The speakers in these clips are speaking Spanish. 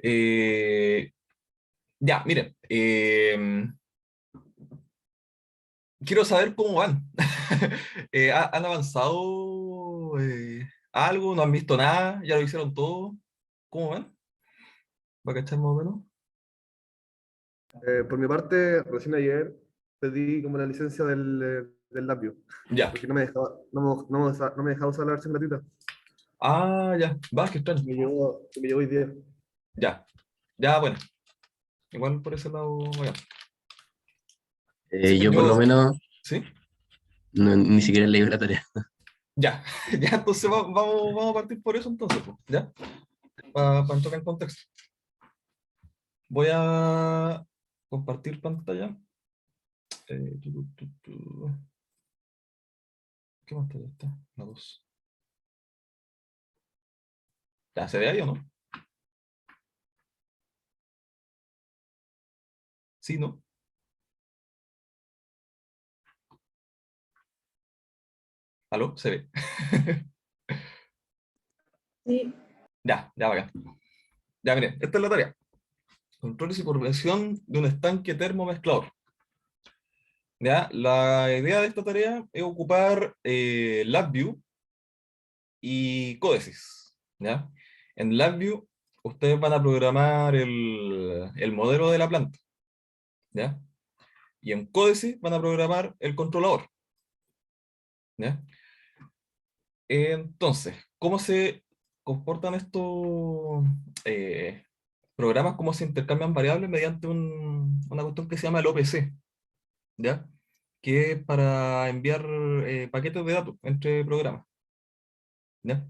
Eh, ya, miren, quiero saber cómo van. ¿Han avanzado algo? ¿No han visto nada? ¿Ya lo hicieron todo? ¿Cómo van? ¿Va a cachar más o menos? Por mi parte, recién ayer pedí como la licencia del Labview, Ya. porque no me dejaba, no me dejaba usar la versión gratuita. Ah, ya. Va, qué extraño. Me llegó hoy día. Ya. Ya, bueno. Igual por ese lado, bueno. Sí, Yo por lo yo... menos ¿Sí? ni siquiera leí la tarea. Ya. Ya, entonces vamos a partir por eso entonces, pues, ¿ya? Para entrar en contexto. Voy a compartir pantalla. Eh, tu, tu, tu, tu. ¿Qué pantalla está? La 2. ¿Ya se ve ahí o no? Sí, ¿no? ¿Aló? Se ve. Sí, Ya, ya, bacán. Ya, miren, esta es la tarea. Control y supervisión de un estanque termomezclador. ¿Ya? La idea de esta tarea es ocupar LabVIEW y Codesys. ¿Ya? En LabVIEW ustedes van a programar el modelo de la planta. ¿Ya? Y en Codesys van a programar el controlador. ¿Ya? Entonces, ¿cómo se comportan estos programas? ¿Cómo se intercambian variables mediante una cuestión que se llama el OPC? ¿Ya? Que es para enviar paquetes de datos entre programas. ¿Ya?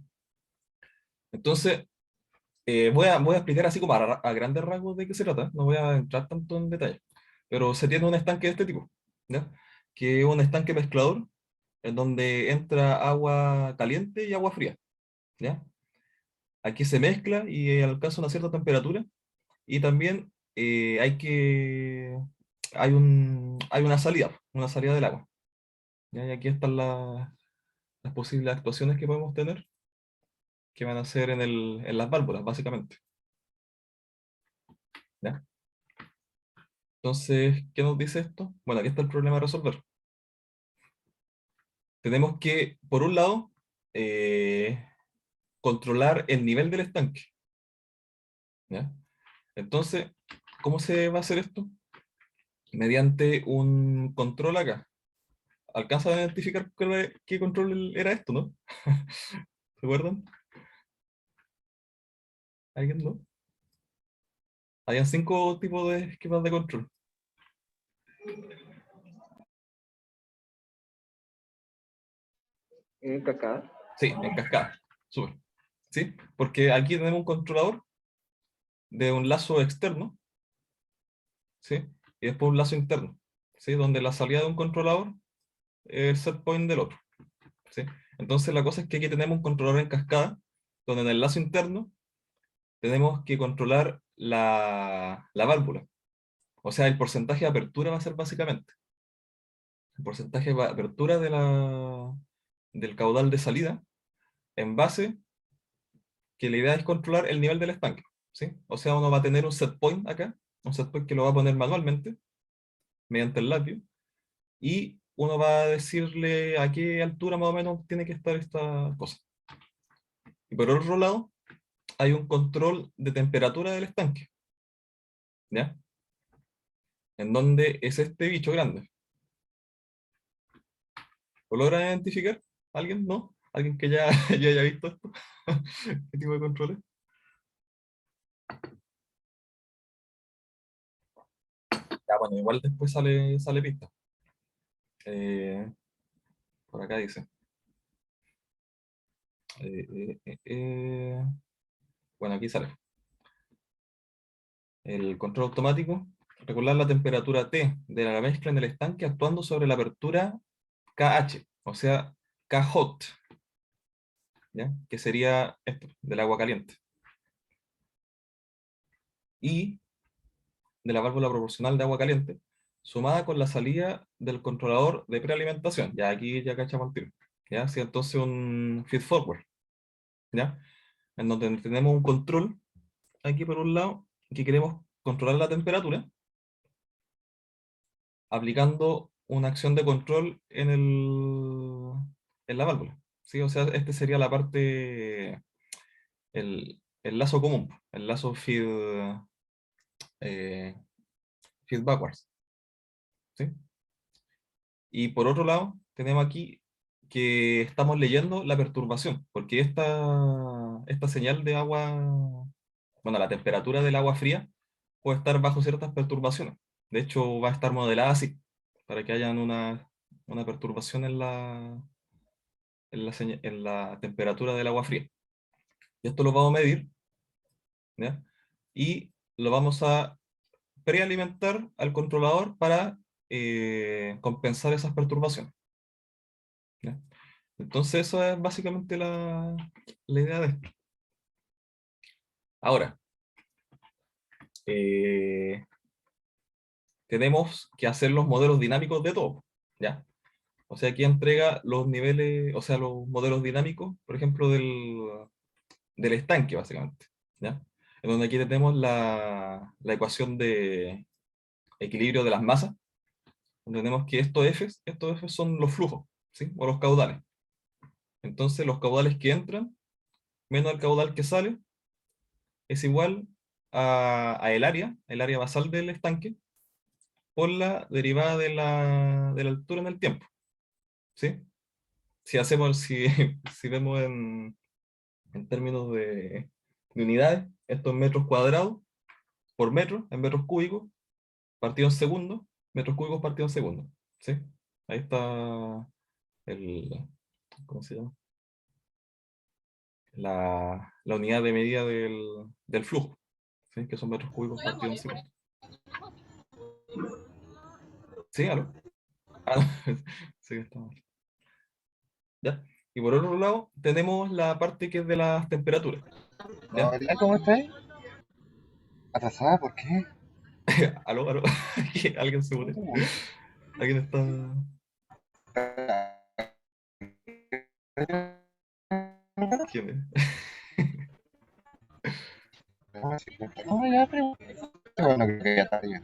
Entonces, voy a explicar así como a grandes rasgos de qué se trata, no voy a entrar tanto en detalle, pero se tiene un estanque de este tipo, ¿ya? Que es un estanque mezclador en donde entra agua caliente y agua fría, ¿ya? Aquí se mezcla y alcanza una cierta temperatura y también hay una salida del agua, ¿ya? Y aquí están las posibles actuaciones que podemos tener, que van a ser en las válvulas, básicamente, ¿ya? Entonces, ¿qué nos dice esto? Bueno, aquí está el problema a resolver. Tenemos que, por un lado, eh, controlar el nivel del estanque, ¿ya? Entonces, ¿cómo se va a hacer esto? Mediante un control acá. ¿Alcanza a identificar qué control era esto, no? ¿Recuerdan? ¿Alguien no? Habían 5 tipos de esquemas de control. En cascada. Sí, en cascada. Súper. ¿Sí? Porque aquí tenemos un controlador de un lazo externo, ¿sí? Y después un lazo interno, ¿sí? Donde la salida de un controlador es el set point del otro, ¿sí? Entonces la cosa es que aquí tenemos un controlador en cascada, donde en el lazo interno tenemos que controlar la válvula. O sea, el porcentaje de apertura va a ser básicamente el porcentaje de apertura del caudal de salida en base que la idea es controlar el nivel del estanque, ¿sí? O sea, uno va a tener un set point acá, un set point que lo va a poner manualmente mediante el LabVIEW, y uno va a decirle a qué altura más o menos tiene que estar esta cosa. Y por otro lado, hay un control de temperatura del estanque, ¿ya? En donde es este bicho grande. ¿Lo logran identificar? ¿Alguien? ¿No? ¿Alguien que ya, ya haya visto esto? ¿Qué tipo de controles? Ya, bueno, igual después sale pista. Eh, por acá dice. Eh, eh, eh, eh, Bueno, aquí sale. El control automático. Regular la temperatura T de la mezcla en el estanque actuando sobre la apertura KH, o sea, KHOT, ¿ya? Que sería esto, del agua caliente. Y de la válvula proporcional de agua caliente, sumada con la salida del controlador de prealimentación. Ya aquí ya cachamos el tiro. ¿Ya? Sí, entonces un feed forward, ¿ya? En donde tenemos un control aquí por un lado, que queremos controlar la temperatura, aplicando una acción de control en la válvula. ¿Sí? O sea, este sería la parte, el lazo común, el lazo eh, feed backwards. ¿Sí? Y por otro lado, tenemos aquí que estamos leyendo la perturbación, porque esta señal de agua, bueno, la temperatura del agua fría puede estar bajo ciertas perturbaciones. De hecho, va a estar modelada así, para que haya una perturbación en la temperatura del agua fría. Y esto lo vamos a medir, ¿ya? Y lo vamos a prealimentar al controlador para compensar esas perturbaciones, ¿ya? Entonces, eso es básicamente la idea de esto. Ahora, eh, tenemos que hacer los modelos dinámicos de todo, ¿ya? O sea, aquí entrega los niveles, o sea, los modelos dinámicos, por ejemplo, del estanque, básicamente, ¿ya? En donde aquí tenemos la ecuación de equilibrio de las masas, donde tenemos que estos Fs son los flujos, ¿sí? O los caudales. Entonces, los caudales que entran menos el caudal que sale es igual a el área basal del estanque, por la derivada de la altura en el tiempo, ¿sí? Si, si vemos en términos de unidades, esto en metros cuadrados por metro, en metros cúbicos, partido en segundos, metros cúbicos partido en segundos, ¿sí? Ahí está el, ¿cómo se llama? La unidad de medida del flujo, ¿sí? Que son metros cúbicos partido en segundos. ¿Sí? ¿Aló? Ah, no. Sí, está mal. ¿Ya? Y por otro lado, tenemos la parte que es de las temperaturas, ¿ya? Hola, ¿cómo estás? ¿Atrasada? ¿Por qué? ¿Aló, aló? ¿Alguien se murió? ¿Alguien está...? ¿Quién es? No, ya, pero... Bueno, creo que ya está bien.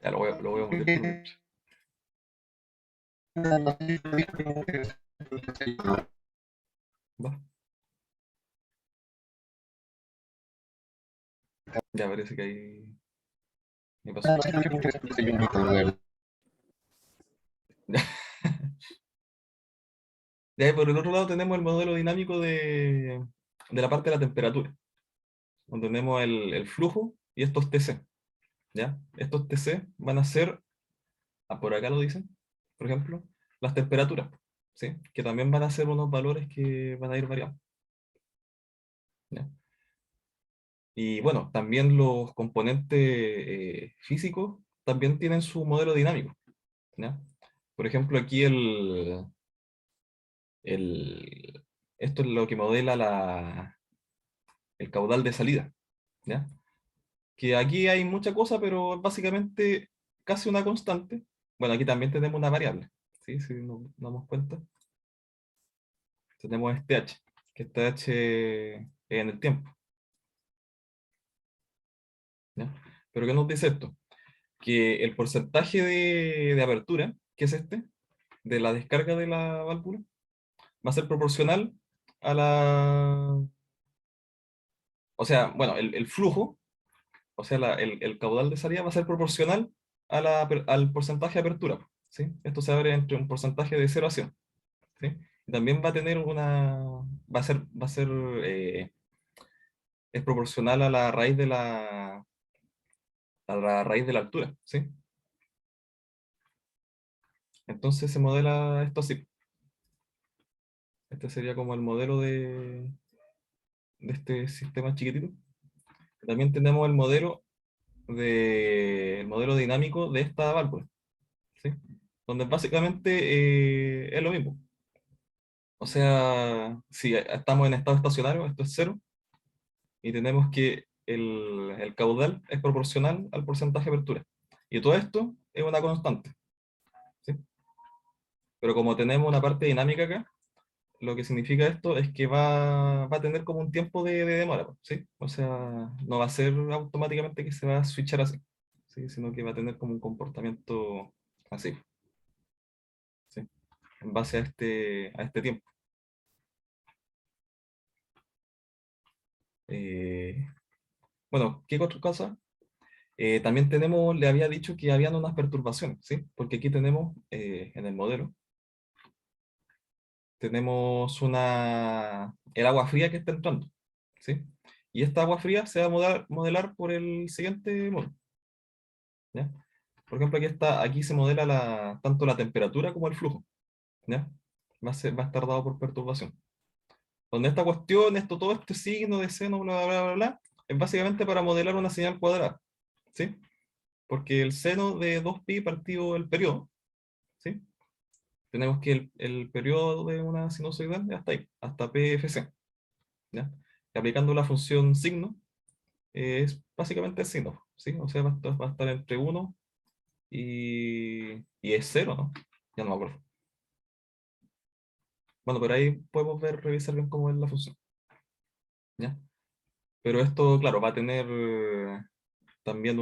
Ya lo voy a mutear por mientras. Va. Ya parece que ahí me pasó. Ya, y por el otro lado tenemos el modelo dinámico de la parte de la temperatura, donde tenemos el flujo y estos TC, ¿ya? Estos TC van a ser, por acá lo dicen, por ejemplo, las temperaturas, ¿sí? Que también van a ser unos valores que van a ir variando, ¿ya? Y bueno, también los componentes físicos también tienen su modelo dinámico, ¿ya? Por ejemplo, aquí esto es lo que modela el caudal de salida, ¿ya? Que aquí hay mucha cosa, pero es básicamente casi una constante. Bueno, aquí también tenemos una variable, ¿sí? Si nos damos cuenta, tenemos este h, que este h en el tiempo, ¿ya? Pero ¿qué nos dice esto? Que el porcentaje de apertura, que es este, de la descarga de la válvula, va a ser proporcional a o sea, bueno, el flujo, o sea, el caudal de salida va a ser proporcional al porcentaje de apertura, ¿sí? Esto se abre entre un porcentaje de 0 a 100, ¿sí? Y también va a tener va a ser, es proporcional a la raíz de la altura, ¿sí? Entonces se modela esto así. Este sería como el modelo de este sistema chiquitito. También tenemos el modelo dinámico de esta válvula, ¿sí? Donde básicamente es lo mismo. O sea, si estamos en estado estacionario, esto es cero, y tenemos que el caudal es proporcional al porcentaje de apertura. Y todo esto es una constante, ¿sí? Pero como tenemos una parte dinámica acá, lo que significa esto es que va a tener como un tiempo de demora, ¿sí? O sea, no va a ser automáticamente que se va a switchar así, ¿sí? Sino que va a tener como un comportamiento así, ¿sí? En base a este tiempo. Eh, bueno, ¿qué otra cosa? También tenemos, le había dicho que habían unas perturbaciones, ¿sí? Porque aquí tenemos, en el modelo, tenemos el agua fría que está entrando, ¿sí? Y esta agua fría se va a modelar por el siguiente módulo, ¿ya? Por ejemplo, aquí se modela tanto la temperatura como el flujo, ¿ya? Va a estar dado por perturbación. Donde esta cuestión, todo este signo de seno, bla, bla, bla, bla, es básicamente para modelar una señal cuadrada, ¿sí? Porque el seno de 2pi partido el periodo, ¿sí? Tenemos que el periodo de una sinusoidal es hasta ahí, hasta PFC, ¿ya? Y aplicando la función signo, es básicamente el signo, ¿sí? O sea, va a estar entre 1 y es 0, ¿no? Ya no me acuerdo. Bueno, pero ahí podemos revisar bien cómo es la función, ¿ya? Pero esto, claro, va a tener también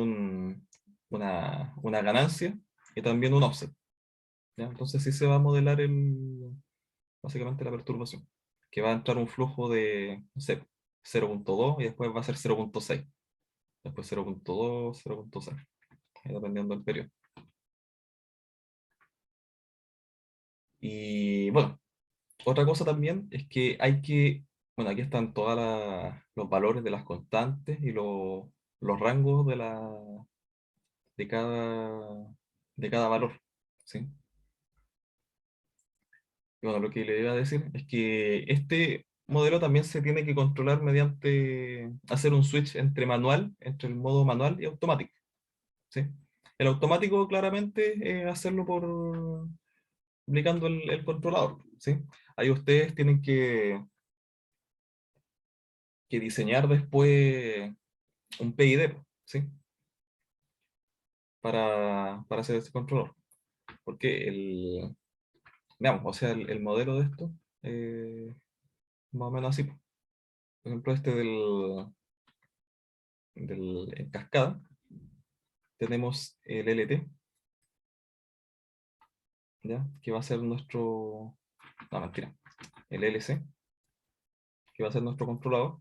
una ganancia y también un offset, ¿ya? Entonces sí se va a modelar básicamente la perturbación, que va a entrar un flujo de, no sé, 0.2 y después va a ser 0.6, después 0.2, 0.6, dependiendo del periodo. Y bueno, otra cosa también es que bueno, aquí están todos los valores de las constantes y los rangos de cada, de cada valor, ¿sí? Y bueno, lo que le iba a decir es que este modelo también se tiene que controlar mediante hacer un switch entre el modo manual y automático, ¿sí? El automático claramente es hacerlo aplicando el controlador, ¿sí? Ahí ustedes tienen que diseñar después un PID, ¿sí? Para hacer ese controlador. Porque veamos, o sea, el modelo de esto, más o menos así. Por ejemplo, este en cascada, tenemos el LT, ¿ya? Que va a ser no, mentira, el LC, que va a ser nuestro controlador,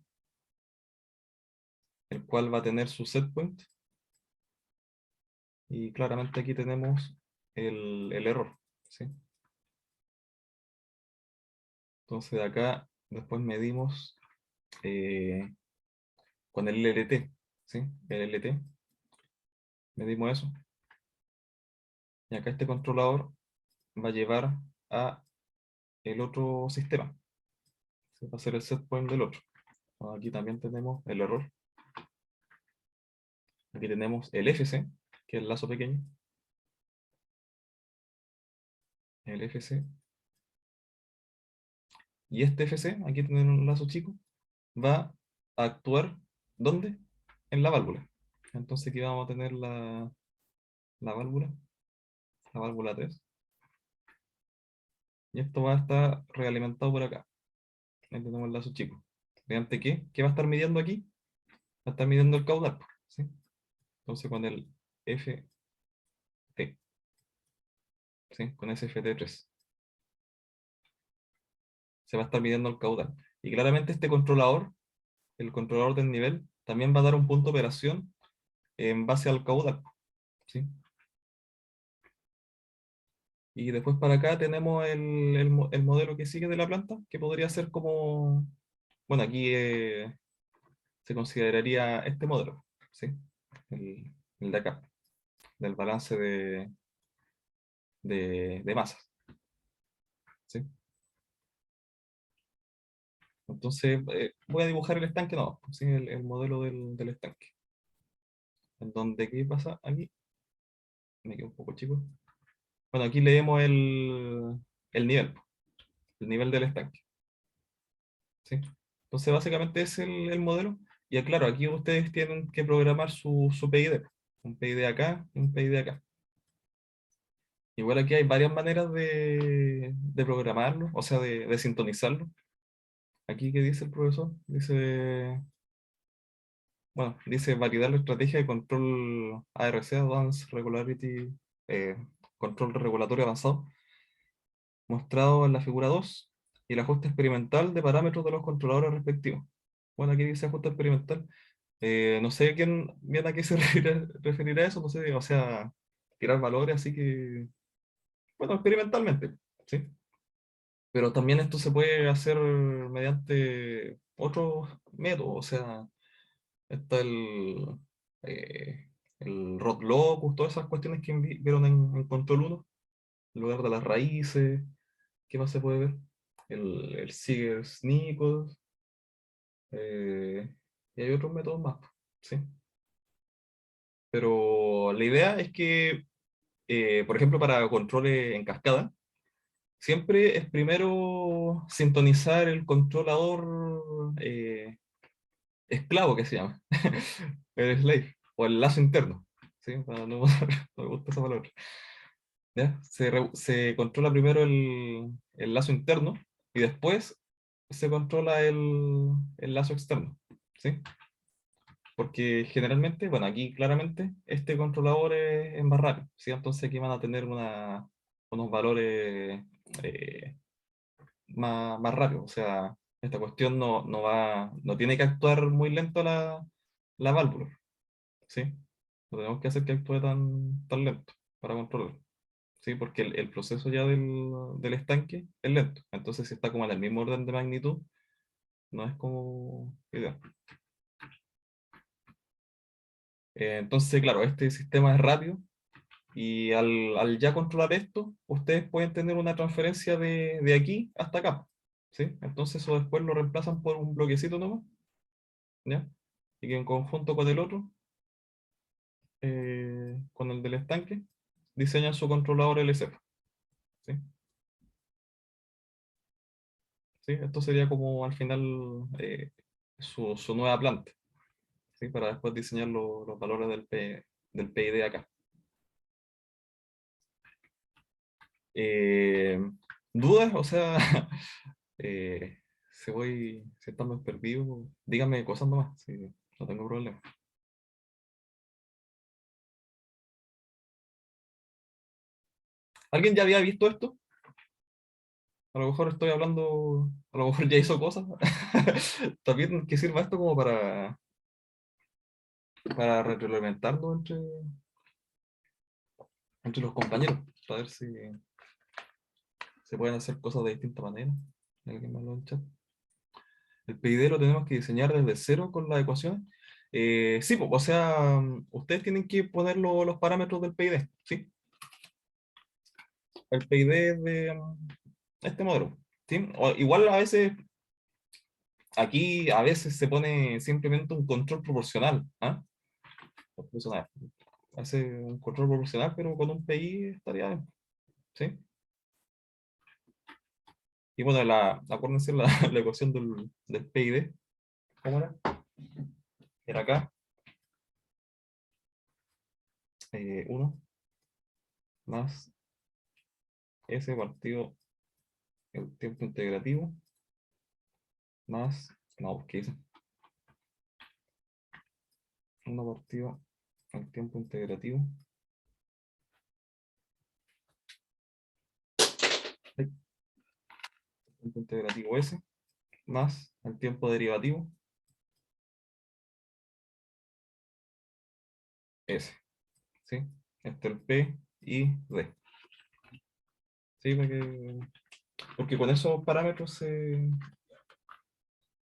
el cual va a tener su set point, y claramente aquí tenemos el error, ¿sí? Entonces de acá después medimos con el LT, ¿sí? El LT, medimos eso. Y acá este controlador va a llevar a el otro sistema. ¿Sí? Va a ser el set point del otro. Aquí también tenemos el error. Aquí tenemos el FC, que es el lazo pequeño. El FC. Y este FC, aquí tenemos un lazo chico, va a actuar, ¿dónde? En la válvula. Entonces aquí vamos a tener la válvula, la válvula 3. Y esto va a estar realimentado por acá. Ahí tenemos el lazo chico. ¿Mediante qué? ¿Qué va a estar midiendo aquí? Va a estar midiendo el caudal, ¿sí? Entonces con el FT, ¿sí? Con ese FT3 se va a estar midiendo el caudal. Y claramente este controlador, el controlador del nivel, también va a dar un punto de operación en base al caudal, ¿sí? Y después para acá tenemos el modelo que sigue de la planta, que podría ser como, bueno, aquí se consideraría este modelo, ¿sí? El de acá, del balance de masas, ¿sí? Entonces, voy a dibujar el estanque, no, ¿sí? El modelo del estanque. En donde, ¿qué pasa aquí? Me quedo un poco chico. Bueno, aquí leemos el nivel del estanque, ¿sí? Entonces, básicamente es el modelo. Y claro, aquí ustedes tienen que programar su PID. Un PID acá y un PID acá. Igual aquí hay varias maneras de programarlo, o sea, de sintonizarlo. Aquí, ¿qué dice el profesor? Dice, bueno, dice validar la estrategia de control ARC, Advanced Regularity, eh, control regulatorio avanzado, mostrado en la figura 2, y el ajuste experimental de parámetros de los controladores respectivos. Bueno, aquí dice ajuste experimental. No sé quién bien a qué se referirá eso, no sé, o sea, tirar valores, así que, bueno, experimentalmente, ¿sí? Pero también esto se puede hacer mediante otros métodos, o sea, está el Rod Locus, todas esas cuestiones que vieron en Control 1, en lugar de las raíces, ¿qué más se puede ver? El Seeger-Snickles, y hay otros métodos más, ¿sí? Pero la idea es que, por ejemplo, para controles en cascada, siempre es primero sintonizar el controlador esclavo, que se llama, el slave, o el lazo interno, ¿sí? No me gusta esa palabra. ¿Ya? Se controla primero el lazo interno y después se controla el lazo externo, ¿sí? Porque generalmente, bueno, aquí claramente este controlador es más rápido, ¿sí? Entonces aquí van a tener unos valores más rápidos. O sea, esta cuestión no tiene que actuar muy lento la válvula, ¿sí? No tenemos que hacer que actúe tan lento para controlar, ¿sí? Porque el proceso ya del estanque es lento. Entonces, si está como en el mismo orden de magnitud, no es como ideal. Entonces, claro, este sistema es rápido y al ya controlar esto, ustedes pueden tener una transferencia de aquí hasta acá, ¿sí? Entonces eso después lo reemplazan por un bloquecito nomás, ¿ya? Y que en conjunto con el otro, con el del estanque, diseñan su controlador LCF, ¿sí? ¿Sí? Esto sería como al final su nueva planta, ¿sí? Para después diseñar los valores del PID acá. Eh, ¿Dudas? O sea, eh, si estamos perdidos, díganme cosas nomás, sí, no tengo problema. ¿Alguien ya había visto esto? A lo mejor estoy hablando, a lo mejor ya hizo cosas. También que sirva esto como para retroalimentarnos entre los compañeros, para ver si se pueden hacer cosas de distinta manera. ¿Alguien más lo en chat? El PID lo tenemos que diseñar desde cero con las ecuaciones. Sí, o sea, ustedes tienen que poner los parámetros del PID, ¿sí? El PID de este modelo, ¿sí? Igual a veces, aquí a veces se pone simplemente un control proporcional, ¿ah? Proporcional. Hace un control proporcional, pero con un PI estaría bien, ¿sí? Y bueno, acuérdense la ecuación del PID, ¿cómo era? Era acá, 1 más S partido el tiempo integrativo, más, no, ¿qué hice? 1 partido el tiempo integrativo. Ay, tiempo integrativo S, más el tiempo derivativo S, ¿sí? Este es el P y D. ¿Sí? Porque con esos parámetros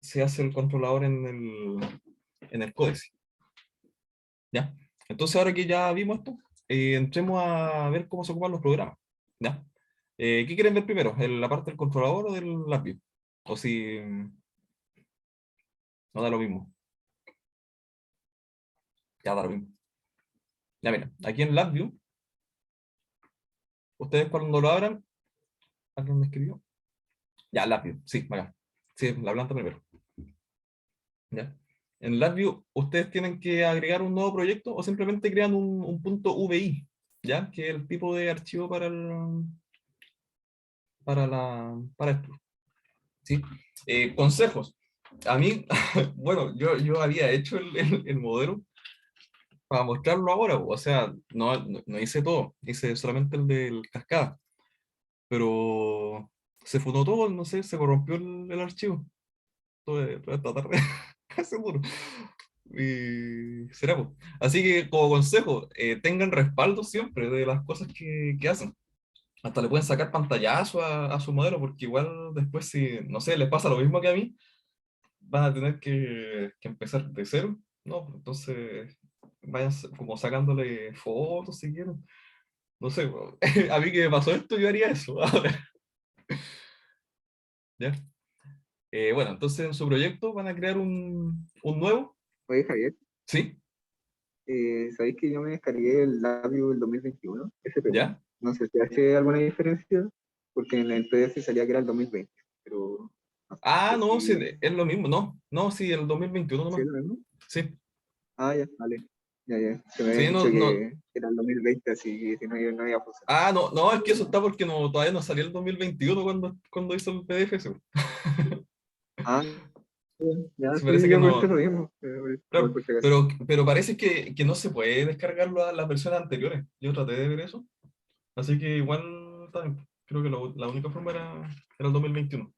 se hace el controlador en el códice. ¿Ya? Entonces, ahora que ya vimos esto, entremos a ver cómo se ocupan los programas. ¿Ya? ¿Qué quieren ver primero? ¿La parte del controlador o del LabVIEW? O si no da lo mismo. Ya da lo mismo. Ya mira, aquí en LabVIEW, ustedes cuando lo abran, ¿alguien me escribió? Ya, LabVIEW, sí, acá. Sí, la planta primero. ¿Ya? En LabVIEW, ustedes tienen que agregar un nuevo proyecto o simplemente crean un punto VI. ¿ya? Que es el tipo de archivo para esto, ¿sí? Consejos. A mí, bueno, yo había hecho el modelo para mostrarlo ahora, o sea, no hice todo, hice solamente el del cascada, pero se fundó todo, no sé, se corrompió el archivo. Toda esta tarde, seguro. Y será, pues. Así que como consejo, tengan respaldo siempre de las cosas que hacen. Hasta le pueden sacar pantallazo a su modelo, porque igual después si, no sé, les pasa lo mismo que a mí, van a tener que empezar de cero, ¿no? Pues entonces vayan como sacándole fotos si quieren. No sé, a mí que me pasó esto, yo haría eso ahora. ¿Ya? Bueno, entonces en su proyecto van a crear un nuevo, Oye, Javier, ¿sí? ¿sabéis que yo me descargué el Labview del 2021, SP1? ¿Ya? No sé si hace alguna diferencia, porque en el PDF salía que era el 2020, pero no Ah, sé no, sí, si, es lo mismo, no, no, sí, el 2021 si es nomás, lo mismo. sí, Ah, ya, vale. Ya, ya. Se me habían sí, dicho no, no, que era el 2020, así que si no, no había funcionado. ah, no, es que eso está porque todavía no salió el 2021 cuando hizo el PDF ese. Ah, ya, Sí, parece sí, que yo pregunté lo no, mismo, igual claro, por si acaso. pero parece que no se puede descargar las versiones anteriores, yo traté de ver eso, así que igual, está bien. Creo que la única forma era el 2021,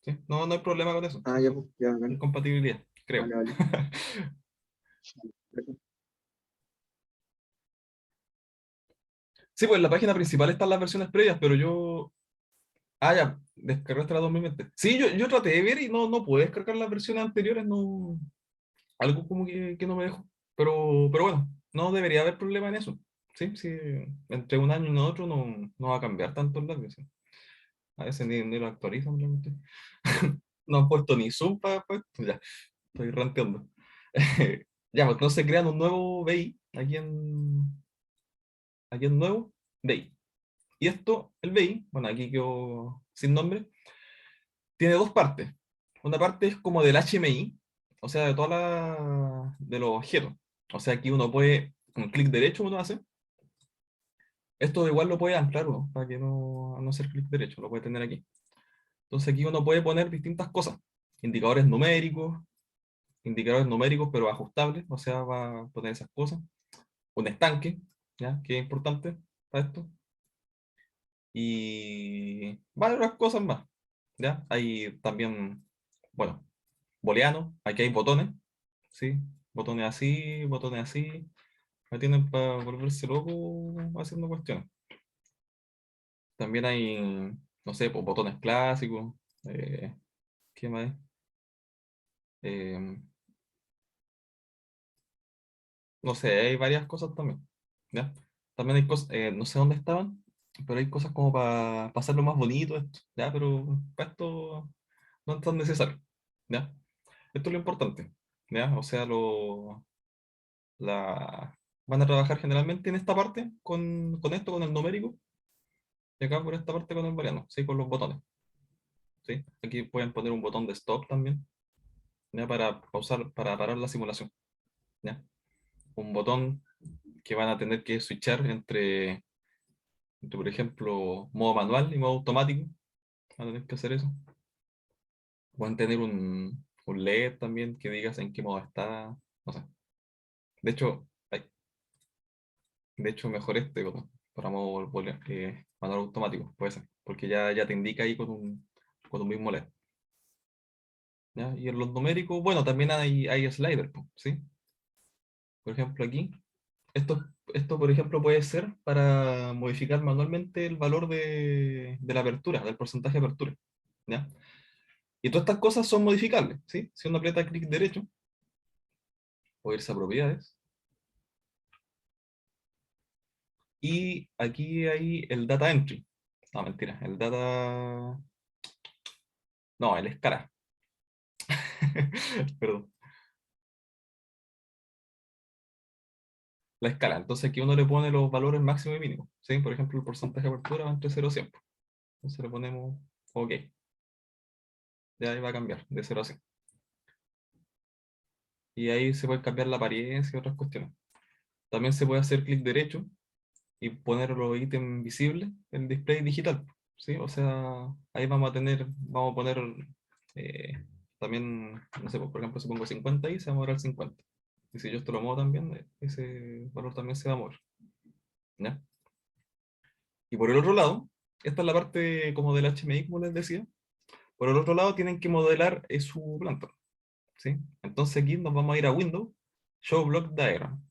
¿sí? No, no hay problema con eso, Ah, sí, ya, sí, pues, ya, vale, incompatibilidad, creo. vale, vale. Gracias. Sí, pues en la página principal están las versiones previas, pero yo... Ah, ya, descargaste la 2020. Sí, yo traté de ver y no pude descargar las versiones anteriores, no... Algo como que no me dejó. Pero bueno, no debería haber problema en eso. Sí, sí, entre un año y otro no va a cambiar tanto el labio, sí. A veces ni lo actualizan, realmente. No han puesto ni zoom para pues, ya, estoy ranteando. Ya, pues entonces crean un nuevo BI, aquí en nuevo BI. Y esto, el BI, bueno, aquí quedó sin nombre, tiene dos partes. Una parte es como del HMI, o sea, de los objetos. O sea, aquí uno puede, con clic derecho uno hace. Esto igual lo puede anclar uno, para que no hacer clic derecho, lo puede tener aquí. Entonces aquí uno puede poner distintas cosas. Indicadores numéricos, pero ajustables, o sea, va a poner esas cosas. Un estanque, ¿ya? Que es importante para esto. Y varias cosas más, ¿ya? Hay también, bueno, booleano, aquí hay botones, ¿sí? Botones así, me tienen para volverse loco haciendo cuestiones. También hay, no sé, pues, botones clásicos, ¿qué más hay? Eh, no sé, hay varias cosas también, ¿ya? También hay cosas, no sé dónde estaban, pero hay cosas como para hacerlo más bonito esto, ¿ya? Pero para esto no es tan necesario, ¿ya? Esto es lo importante, ¿ya? O sea, la, van a trabajar generalmente en esta parte con esto, con el numérico, y acá por esta parte con el booleano, ¿sí? Con los botones, ¿sí? Aquí pueden poner un botón de stop también, ¿ya? Para pausar, para parar la simulación, ¿ya? Un botón que van a tener que switchar entre, por ejemplo, modo manual y modo automático, van a tener que hacer eso. Pueden tener un LED también que digas en qué modo está, no sé. De hecho, mejor este botón para modo manual automático, puede ser, porque ya te indica ahí con un mismo LED. ¿Ya? Y en los numéricos, bueno, también hay slider, po, ¿sí? Por ejemplo, aquí, esto, por ejemplo, puede ser para modificar manualmente el valor de la apertura, del porcentaje de apertura, ¿ya? Y todas estas cosas son modificables, ¿sí? Si uno aprieta clic derecho, puede irse a propiedades, y aquí hay el data entry. No, mentira, no, el escala. Perdón. La escala. Entonces aquí uno le pone los valores máximo y mínimo, ¿sí? Por ejemplo, el porcentaje de apertura va entre 0 y 100. Entonces le ponemos OK. Ya ahí va a cambiar de 0 a 100. Y ahí se puede cambiar la apariencia y otras cuestiones. también se puede hacer clic derecho y poner los ítems visibles en display digital, ¿sí? O sea, ahí vamos a poner también, no sé, por ejemplo, si pongo 50 ahí, se va a mover al 50. Y si yo esto lo muevo también, ese valor también se va a mover, ¿ya? Y por el otro lado, esta es la parte como del HMI, como les decía. Por el otro lado, tienen que modelar su planta, ¿sí? Entonces aquí nos vamos a ir a Windows, Show Block Diagram,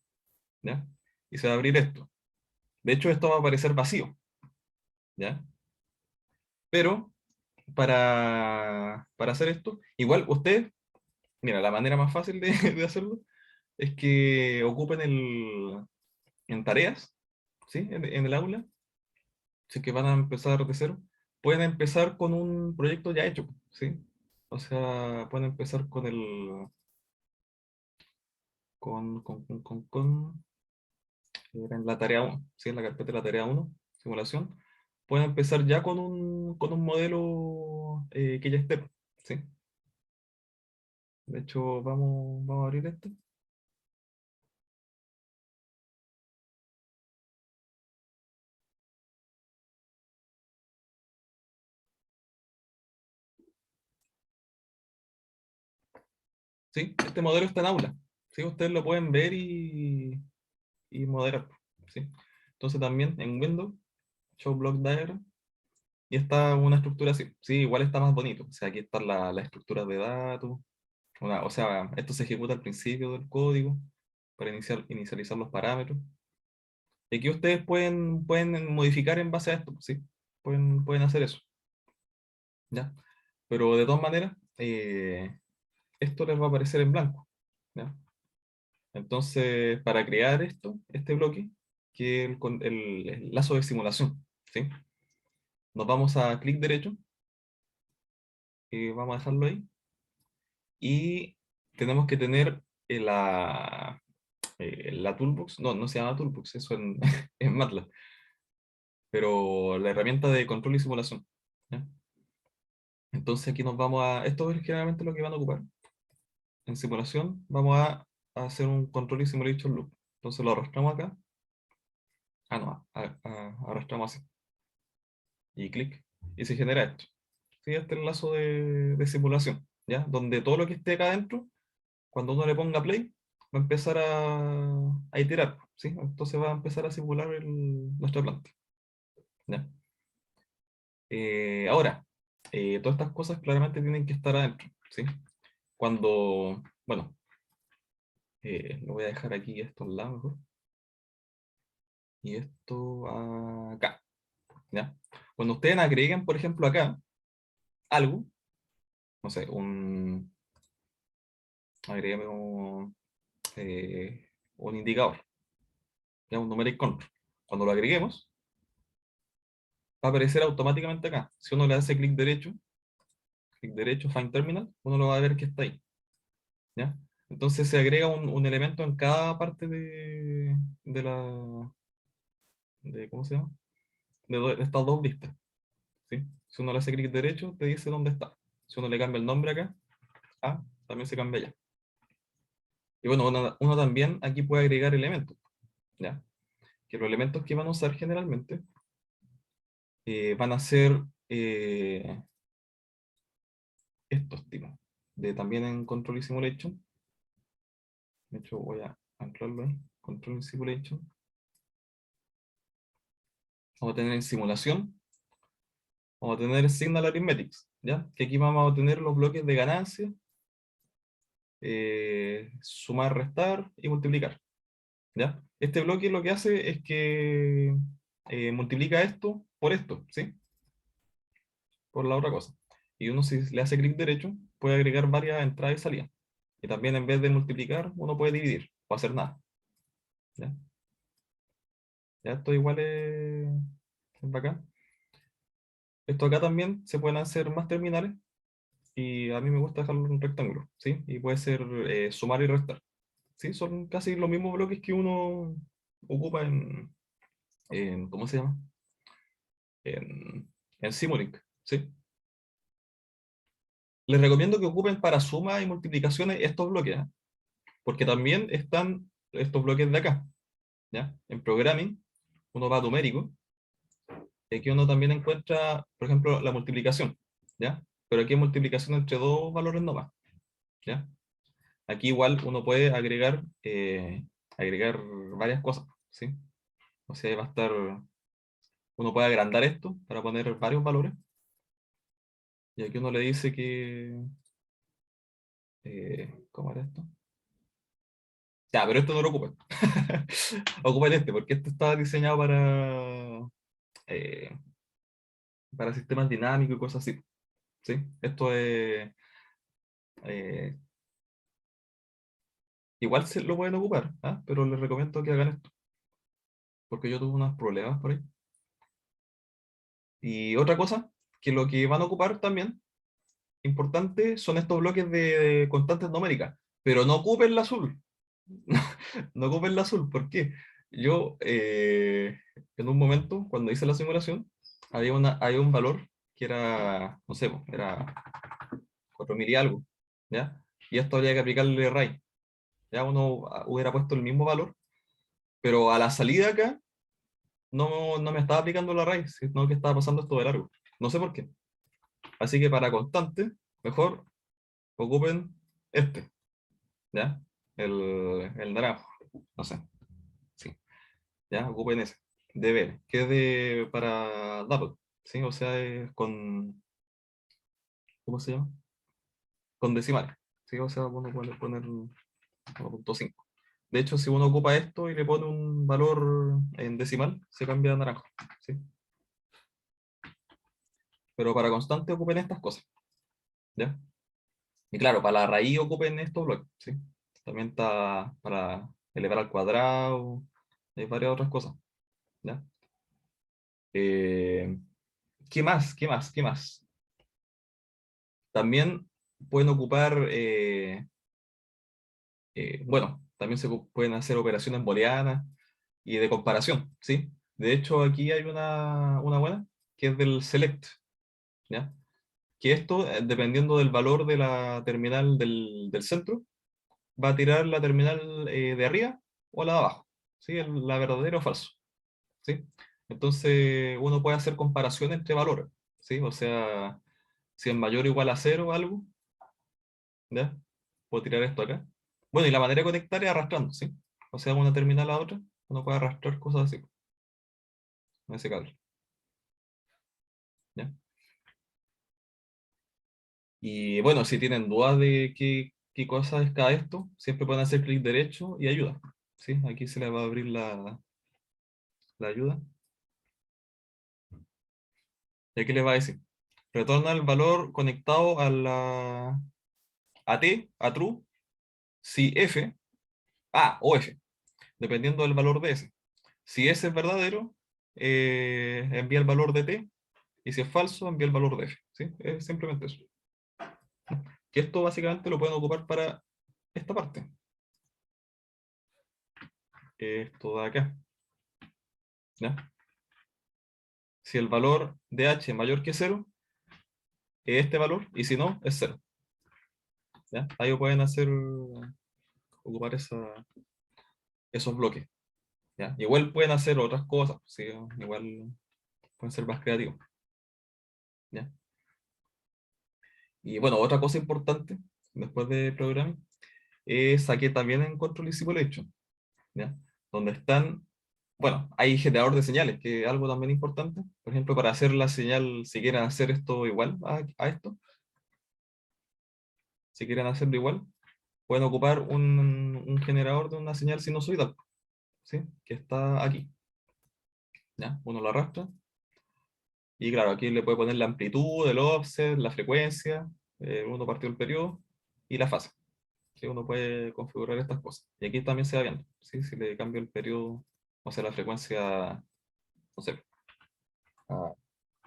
¿ya? Y se va a abrir esto. De hecho, esto va a aparecer vacío, ¿ya? Pero para hacer esto, igual ustedes, mira, la manera más fácil de, de hacerlo es que ocupen en tareas, ¿sí? En el aula, si es que van a empezar de cero, pueden empezar con un proyecto ya hecho, ¿sí? O sea, pueden empezar con era en la tarea 1, ¿sí? En la carpeta de la tarea 1, simulación, pueden empezar ya con un modelo que ya esté, ¿sí? De hecho, vamos a abrir esto. ¿Sí? Este modelo está en aula, ¿sí? Ustedes lo pueden ver y moderar, ¿sí? Entonces también en Windows, Show Block Diagram, y está una estructura así, ¿sí? Igual está más bonito, o sea, aquí están las estructuras de datos, o sea, esto se ejecuta al principio del código para inicializar los parámetros. Y aquí ustedes pueden modificar en base a esto, ¿sí? Pueden hacer eso, ¿ya? Pero de todas maneras, esto les va a aparecer en blanco, ¿ya? Entonces, para crear este bloque, que es el lazo de simulación, ¿sí? Nos vamos a clic derecho, y vamos a dejarlo ahí, y tenemos que tener la toolbox, no se llama toolbox, eso en MATLAB, pero la herramienta de control y simulación, ¿ya? Entonces aquí nos vamos esto es generalmente lo que van a ocupar. En simulación vamos a hacer un control y simulation loop. Entonces lo arrastramos acá. No, arrastramos así. Y clic. Y se genera esto. ¿Sí? Este es el lazo de simulación, ¿ya? Donde todo lo que esté acá adentro, cuando uno le ponga play, va a empezar a iterar, ¿sí? Entonces va a empezar a simular nuestra planta, ¿ya? Ahora, todas estas cosas claramente tienen que estar adentro, ¿sí? Bueno, lo voy a dejar aquí esto al lado mejor. Y esto acá, ¿ya? Cuando ustedes agreguen, por ejemplo, acá algo, no sé, agreguemos un indicador, ya un numeric control. Cuando lo agreguemos, va a aparecer automáticamente acá. Si uno le hace clic derecho, Find Terminal, uno lo va a ver que está ahí, ¿ya? Entonces se agrega un elemento en cada parte ¿cómo se llama? De estas dos vistas, ¿sí? Si uno le hace clic derecho, te dice dónde está. Si uno le cambia el nombre acá, también se cambia allá. Y bueno, uno también aquí puede agregar elementos, ¿ya? Que los elementos que van a usar generalmente van a ser estos tipos. También en Control y Simulation. De hecho, voy a anclarlo ahí. Control y Simulation. Vamos a tener en simulación, vamos a tener Signal Arithmetics, ¿ya? Que aquí vamos a tener los bloques de ganancia, sumar, restar y multiplicar, ¿ya? Este bloque lo que hace es que multiplica esto, ¿sí? Por la otra cosa. Y uno si le hace clic derecho, puede agregar varias entradas y salidas. Y también en vez de multiplicar, uno puede dividir, o hacer nada, ¿ya? Ya esto igual es bacán. Esto acá también se pueden hacer más terminales, y a mí me gusta dejarlo en rectángulo, ¿sí? Y puede ser sumar y restar, ¿sí? Son casi los mismos bloques que uno ocupa ¿cómo se llama? En Simulink, ¿sí? Les recomiendo que ocupen para suma y multiplicaciones estos bloques, ¿eh? Porque también están estos bloques de acá, ¿ya? En programming, uno va a numérico, y aquí uno también encuentra, por ejemplo, la multiplicación, ¿ya? Pero aquí es multiplicación entre dos valores nomás, ¿ya? Aquí igual uno puede agregar varias cosas, ¿sí? O sea, va a estar, uno puede agrandar esto para poner varios valores, y aquí uno le dice que, ¿cómo era esto? Ya, pero esto no lo ocupen. Ocupen este, porque esto está diseñado eh, para sistemas dinámicos y cosas así, ¿sí? Esto es... eh, igual se lo pueden ocupar, ¿ah? Pero les recomiendo que hagan esto, porque yo tuve unos problemas por ahí. Y otra cosa, que lo que van a ocupar también, importante, son estos bloques de constantes numéricas, pero no ocupen la azul. No ocupen la azul, ¿por qué? Yo, en un momento, cuando hice la simulación, había un valor que era, no sé, po, era 4000 y algo, ¿ya? Y esto había que aplicarle array. Ya uno hubiera puesto el mismo valor, pero a la salida acá no me estaba aplicando la array, sino que estaba pasando esto de largo. No sé por qué. Así que para constante, mejor ocupen este, ¿ya? El naranjo, no sé, sí, ¿ya? Ocupen ese, DB, que es para double, ¿sí? O sea, es con, ¿cómo se llama? Con decimales, ¿sí? O sea, uno puede poner 1.5. De hecho, si uno ocupa esto y le pone un valor en decimal, se cambia a naranjo, ¿sí? Pero para constante ocupen estas cosas, ¿ya? Y claro, para la raíz ocupen estos bloques, ¿sí? También está para elevar al cuadrado, hay varias otras cosas, ¿ya? Eh, ¿Qué más? ¿Qué más? ¿Qué más? También pueden ocupar, bueno, también pueden hacer operaciones booleanas y de comparación, ¿sí? De hecho, aquí hay una buena, que es del select, ¿ya? Que esto, dependiendo del valor de la terminal del centro, va a tirar la terminal de arriba o la de abajo, ¿sí? La verdadera o falso, ¿sí? Entonces, uno puede hacer comparación entre valores, ¿sí? O sea, si es mayor o igual a cero o algo, ¿ya? Puedo tirar esto acá. Bueno, y la manera de conectar es arrastrando, ¿sí? O sea, una terminal a otra, uno puede arrastrar cosas así, con ese cable, ¿ya? Y bueno, si tienen dudas de qué cosa es cada esto, siempre pueden hacer clic derecho y ayuda, ¿sí? Aquí se les va a abrir la ayuda. Y aquí les va a decir, retorna el valor conectado a T, a true, si F, o F, dependiendo del valor de S. Si S es verdadero, envía el valor de T, y si es falso, envía el valor de F. ¿Sí? Es simplemente eso. Que esto básicamente lo pueden ocupar para esta parte. Esto de acá. ¿Ya? Si el valor de H es mayor que 0, es este valor, y si no, es 0. ¿Ya? Ahí pueden ocupar esos bloques. ¿Ya? Igual pueden hacer otras cosas, ¿sí? Igual pueden ser más creativos. ¿Ya? Y bueno, otra cosa importante, después de programming, es aquí también en Control y Simulation, ¿ya? Donde están, bueno, hay generador de señales, que es algo también importante. Por ejemplo, para hacer la señal, si quieren hacer esto igual a esto, si quieren hacerlo igual, pueden ocupar un generador de una señal sinusoidal, ¿sí? Que está aquí, ¿ya? Uno lo arrastra, y claro, aquí le puede poner la amplitud, el offset, la frecuencia, uno partió el periodo, y la fase. ¿Sí? Uno puede configurar estas cosas. Y aquí también se va viendo, ¿sí? Si le cambio el periodo, o sea, la frecuencia, no sé, a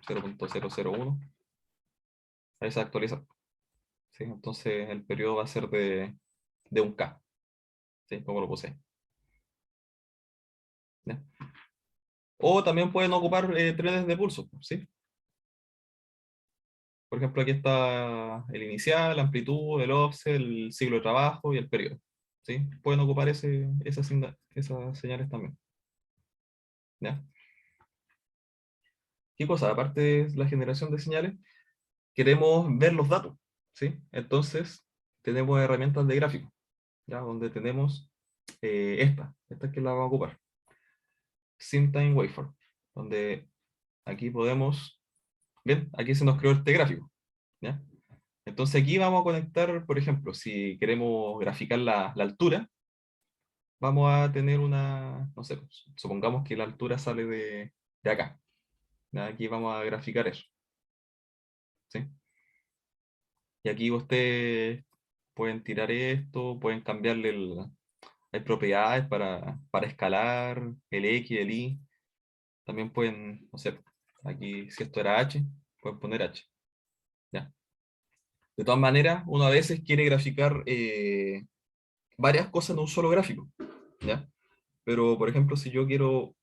0.001, ahí se actualiza, ¿sí? Entonces el periodo va a ser de 1K, ¿sí? Como lo puse. ¿Ya? O también pueden ocupar trenes de pulso, ¿sí? Por ejemplo, aquí está el inicial, la amplitud, el offset, el ciclo de trabajo y el periodo, ¿sí? Pueden ocupar esas señales también. ¿ya? ¿Qué cosa? Aparte de la generación de señales, queremos ver los datos, ¿sí? Entonces, tenemos herramientas de gráfico, ¿ya? Donde tenemos esta que la vamos a ocupar. SymTime Waveform, donde aquí podemos, ¿ven? Aquí se nos creó este gráfico, ¿ya? Entonces aquí vamos a conectar, por ejemplo, si queremos graficar la altura, vamos a tener una, no sé, supongamos que la altura sale de acá. ¿Ya? Aquí vamos a graficar eso, ¿sí? Y aquí ustedes pueden tirar esto, pueden cambiarle hay propiedades para escalar, el X, el Y. También pueden, no sé, aquí si esto era H, pueden poner H. ¿Ya? De todas maneras, uno a veces quiere graficar varias cosas en un solo gráfico. ¿Ya? Pero, por ejemplo, si yo quiero,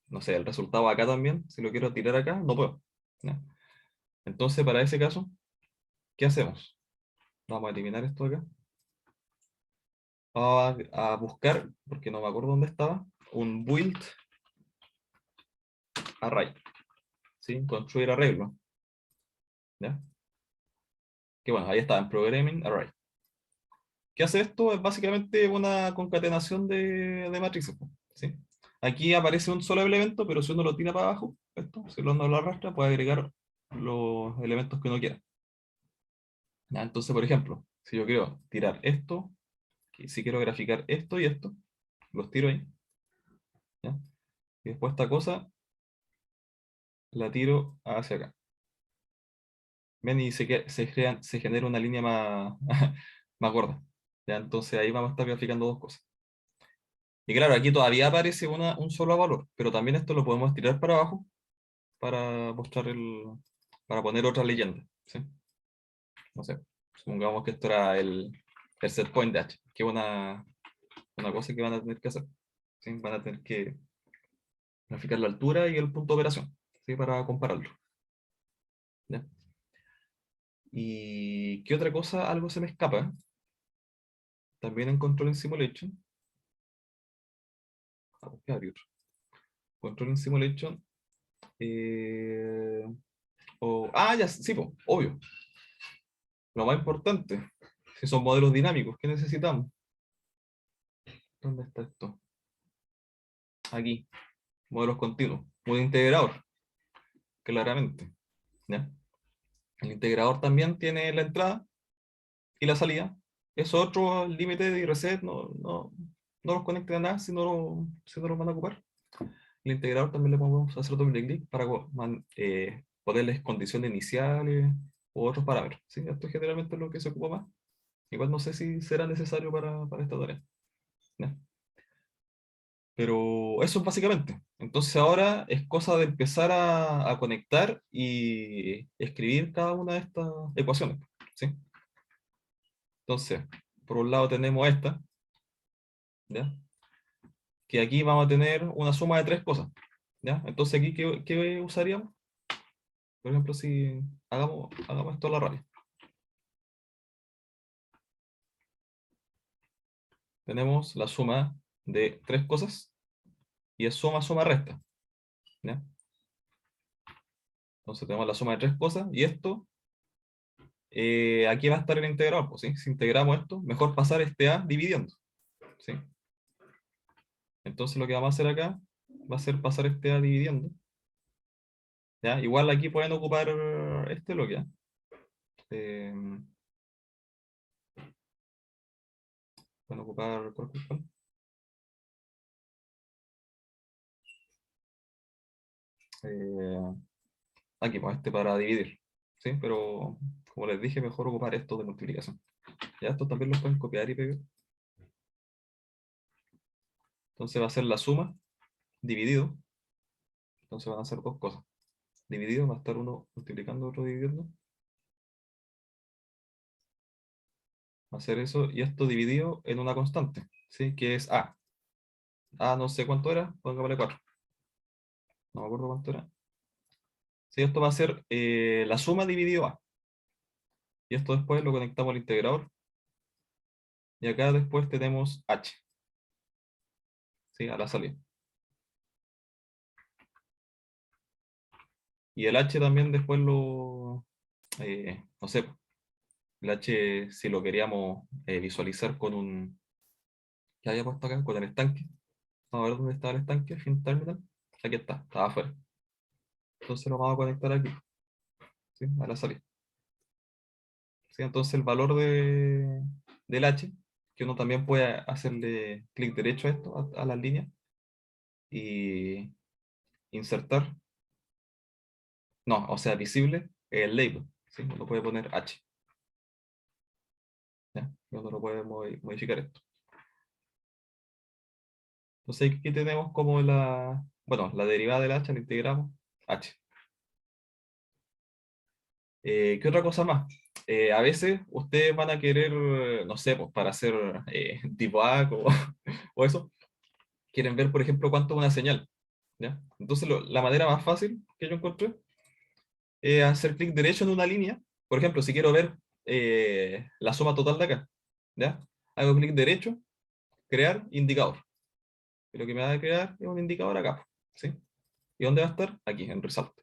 no sé, el resultado acá también, si lo quiero tirar acá, no puedo. ¿Ya? Entonces, para ese caso, ¿qué hacemos? Vamos a eliminar esto acá. Vamos a buscar, porque no me acuerdo dónde estaba, un build array. ¿Sí? Construir arreglo. ¿Ya? Que bueno, ahí está, en programming array. ¿Qué hace esto? Es básicamente una concatenación de matrices. ¿Sí? Aquí aparece un solo elemento, pero si uno lo tira para abajo, si uno lo arrastra, puede agregar los elementos que uno quiera. ¿Ya? Entonces, por ejemplo, si yo quiero tirar esto, si quiero graficar esto y esto, los tiro ahí. ¿Ya? Y después esta cosa la tiro hacia acá. ¿Ven? Y se genera una línea más, más gorda. ¿Ya? Entonces ahí vamos a estar graficando dos cosas. Y claro, aquí todavía aparece un solo valor, pero también esto lo podemos tirar para abajo para mostrar para poner otra leyenda. ¿Sí? No sé, supongamos que esto era el set point de H, que es una cosa que van a tener que hacer. ¿Sí? Van a tener que graficar la altura y el punto de operación, ¿sí? Para compararlo. ¿Ya? ¿Y qué otra cosa? Algo se me escapa. También en Control in Simulation. A buscar otro. Control in Simulation. Ya, sí, po, obvio. Lo más importante, si son modelos dinámicos, ¿qué necesitamos? ¿Dónde está esto? Aquí, modelos continuos. Un integrador, claramente. ¿Ya? El integrador también tiene la entrada y la salida. Es otro límite de reset, no los conecten a nada si no los van a ocupar. El integrador también le podemos hacer doble clic para ponerles condiciones iniciales u otros parámetros. ¿Sí? Esto es generalmente lo que se ocupa más. Igual no sé si será necesario para esta tarea. ¿Ya? Pero eso básicamente. Entonces ahora es cosa de empezar a conectar y escribir cada una de estas ecuaciones. ¿Sí? Entonces, por un lado tenemos esta, ¿ya? Que aquí vamos a tener una suma de tres cosas. ¿Ya? Entonces aquí, ¿qué usaríamos? Por ejemplo, si hagamos esto a la radio. Tenemos la suma de tres cosas y es suma, suma, resta. ¿Ya? Entonces tenemos la suma de tres cosas y esto, aquí va a estar el integrador. Pues, ¿sí? Si integramos esto, mejor pasar este A dividiendo. ¿Sí? Entonces lo que vamos a hacer acá va a ser pasar este A dividiendo. ¿Ya? Igual aquí pueden ocupar este bloque. ¿Ya? Pueden ocupar ¿cuál? Eh, Aquí, pues este para dividir. ¿Sí? Pero como les dije, mejor ocupar esto de multiplicación. Ya estos también los pueden copiar y pegar. Entonces va a ser la suma dividido. Entonces van a ser dos cosas. Dividido va a estar uno multiplicando, otro dividiendo. Va a ser eso. Y esto dividido en una constante. ¿Sí? Que es A. A no sé cuánto era. Pongámosle 4. No me acuerdo cuánto era. Sí, esto va a ser la suma dividido A. Y esto después lo conectamos al integrador. Y acá después tenemos H. ¿Sí? A la salida. Y el H también después no sé, el H si lo queríamos visualizar con un, ¿qué había puesto acá? Con el estanque. Vamos a ver dónde está el estanque, fin terminal. Aquí está, estaba afuera. Entonces lo vamos a conectar aquí, ¿sí? A la salida. ¿Sí? Entonces el valor del H, que uno también puede hacerle clic derecho a esto, a las líneas, y insertar, no, o sea, visible, el label, ¿sí? Uno puede poner H, ¿ya? Y uno lo puede modificar esto. Entonces aquí tenemos como bueno, la derivada del H, la integramos, H. ¿Qué otra cosa más? A veces ustedes van a querer, no sé, pues para hacer debug o eso, quieren ver, por ejemplo, cuánto es una señal, ¿ya? Entonces la manera más fácil que yo encontré es hacer clic derecho en una línea. Por ejemplo, si quiero ver la suma total de acá, ¿ya? Hago clic derecho, crear indicador. Y lo que me va a crear es un indicador acá, ¿sí? ¿Y dónde va a estar? Aquí, en resalte.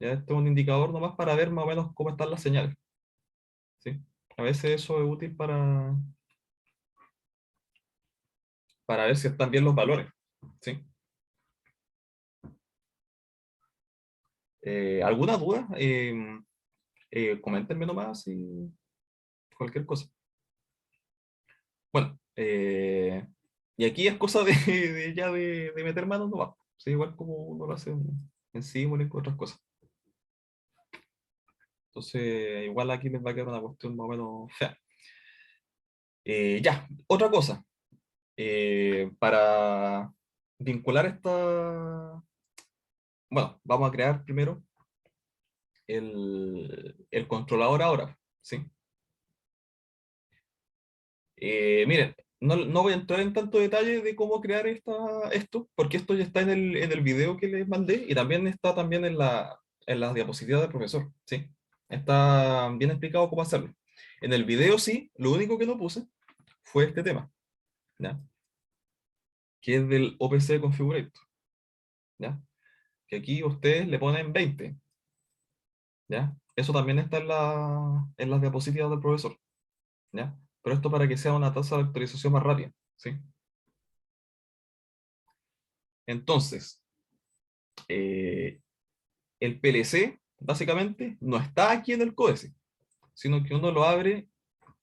Ya, esto es un indicador nomás para ver más o menos cómo están las señales, ¿sí? A veces eso es útil para ver si están bien los valores, ¿sí? ¿Alguna duda? Coméntenme nomás y cualquier cosa. Bueno, y aquí es cosa ya de meter manos nomás, ¿sí? Igual como uno lo hace en Simulink con otras cosas. Entonces, igual aquí les va a quedar una cuestión más o menos fea. Ya, otra cosa. Para vincular bueno, vamos a crear primero el controlador ahora, ¿sí? Miren, no voy a entrar en tanto detalle de cómo crear esto, porque esto ya está en el video que les mandé y también está también en las diapositivas del profesor, ¿sí? Está bien explicado cómo hacerlo. En el video sí, lo único que no puse fue este tema, ¿ya? Que es del OPC Configurator, ¿ya? Que aquí ustedes le ponen 20, ¿ya? Eso también está en las diapositivas del profesor, ¿ya? Pero esto para que sea una tasa de actualización más rápida, ¿sí? Entonces, eh, el PLC, básicamente, no está aquí en el códice, sino que uno lo abre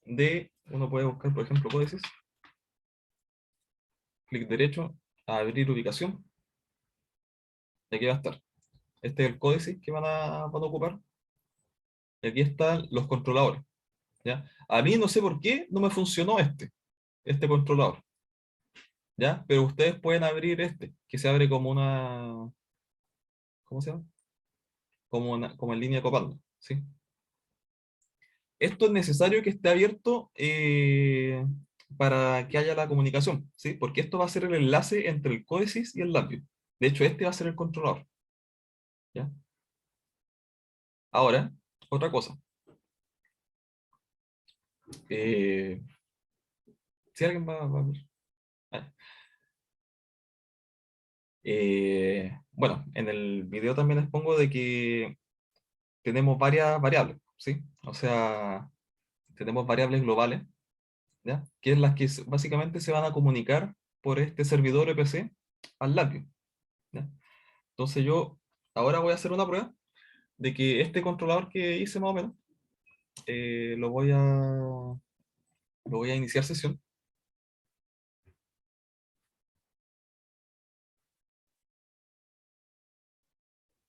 uno puede buscar, por ejemplo, códices, clic derecho, abrir ubicación, y aquí va a estar. Este es el códice que van a ocupar, y aquí están los controladores, ¿ya? A mí no sé por qué no me funcionó este controlador, ¿ya? Pero ustedes pueden abrir que se abre como ¿cómo se llama? Como en línea de comando, ¿sí? Esto es necesario que esté abierto para que haya la comunicación, ¿sí? Porque esto va a ser el enlace entre el códice y el labio. De hecho, este va a ser el controlador, ¿ya? Ahora, otra cosa. Eh, si alguien va a ver. Ah, bueno, en el video también les pongo de que tenemos varias variables, ¿sí? O sea, tenemos variables globales, ¿ya? Que es las que básicamente se van a comunicar por este servidor EPC al labio, ¿ya? Entonces yo ahora voy a hacer una prueba de que este controlador que hice más o menos, eh, lo voy a, lo voy a iniciar sesión.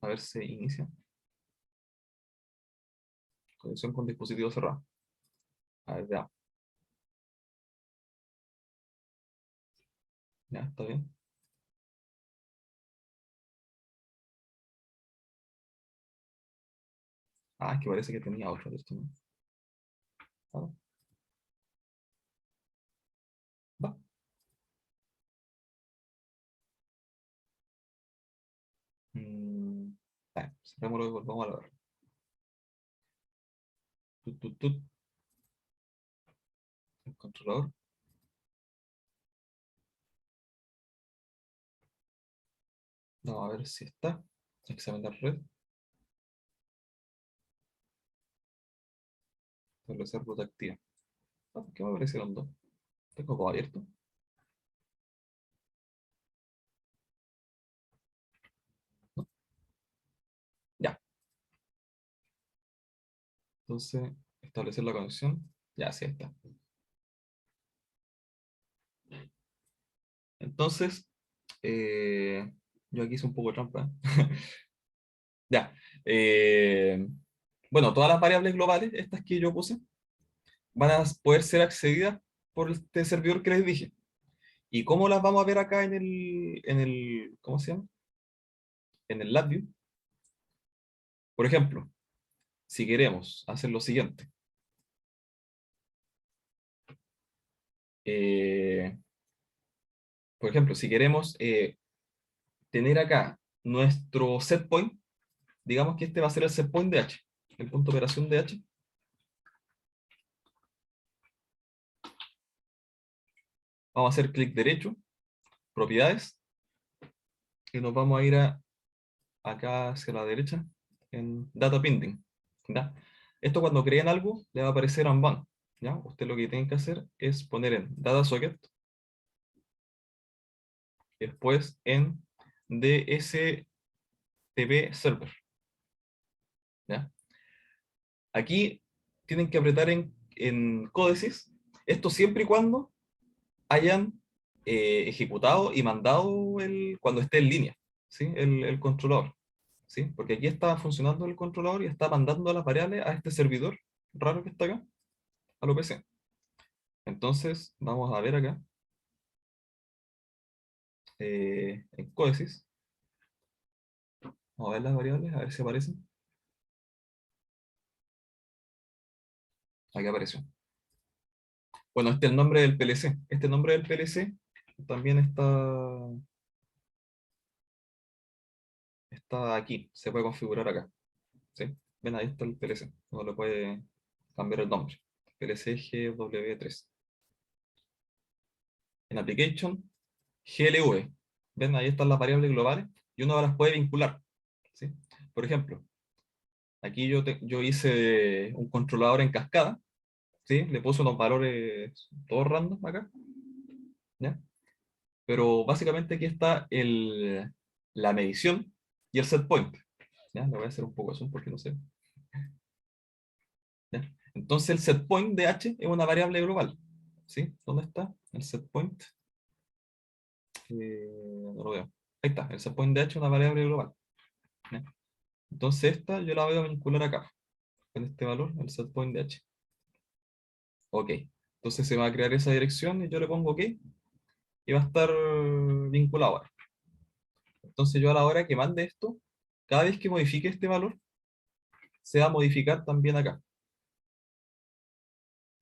A ver si inicia. Conexión con dispositivo cerrado. A ver, ya. Ya, está bien. Ah, es que parece que tenía otro de esto, ¿no? Ah, va. Mm, cerrémoslo y volvamos a la ver. Tut, tut, tut. El controlador. Vamos a ver si está. examinar red, establecer ruta activa. Ah, ¿por qué me aparecieron dos? Tengo todo abierto. No. Ya. Entonces, establecer la conexión. Ya, sí, ahí está. Entonces, yo aquí hice un poco de trampa. Ya. Bueno, todas las variables globales, estas que yo puse, van a poder ser accedidas por este servidor que les dije. ¿Y cómo las vamos a ver acá ¿cómo se llama? En el LabVIEW? Por ejemplo, si queremos hacer lo siguiente. Eh, por ejemplo, si queremos tener acá nuestro set point, digamos que este va a ser el set point de H, el punto de operación de H. Vamos a hacer clic derecho, propiedades, y nos vamos a ir acá hacia la derecha, en Data Binding. ¿Ya? Esto cuando creen algo, le va a aparecer en van. ¿Ya? Usted lo que tiene que hacer es poner en Data Socket, y después en DSTP Server. ¿Ya? Aquí tienen que apretar en códices, esto siempre y cuando hayan ejecutado y mandado cuando esté en línea, ¿sí? El controlador, ¿sí? Porque aquí está funcionando el controlador y está mandando las variables a este servidor raro que está acá, al OPC. Entonces, vamos a ver acá, en códices, vamos a ver las variables, a ver si aparecen. Aquí apareció. Bueno, este es el nombre del PLC. Este nombre del PLC también está aquí, se puede configurar acá. ¿Sí? Ven, ahí está el PLC. Uno le puede cambiar el nombre. PLC GW3. En Application, GLV. Ven, ahí están las variables globales y uno las puede vincular. ¿Sí? Por ejemplo, aquí yo hice un controlador en cascada. ¿Sí? Le puse unos valores todos random acá. ¿Ya? Pero básicamente aquí está la medición y el set point. ¿Ya? Le voy a hacer un poco de zoom porque no sé. ¿Ya? Entonces el set point de H es una variable global. ¿Sí? ¿Dónde está el set point? No lo veo. Ahí está, el set point de H es una variable global. ¿Ya? Entonces esta yo la voy a vincular acá, con este valor, el set point de H. Ok. Entonces se va a crear esa dirección y yo le pongo OK y va a estar vinculado ahora. Entonces yo a la hora que mande esto, cada vez que modifique este valor, se va a modificar también acá.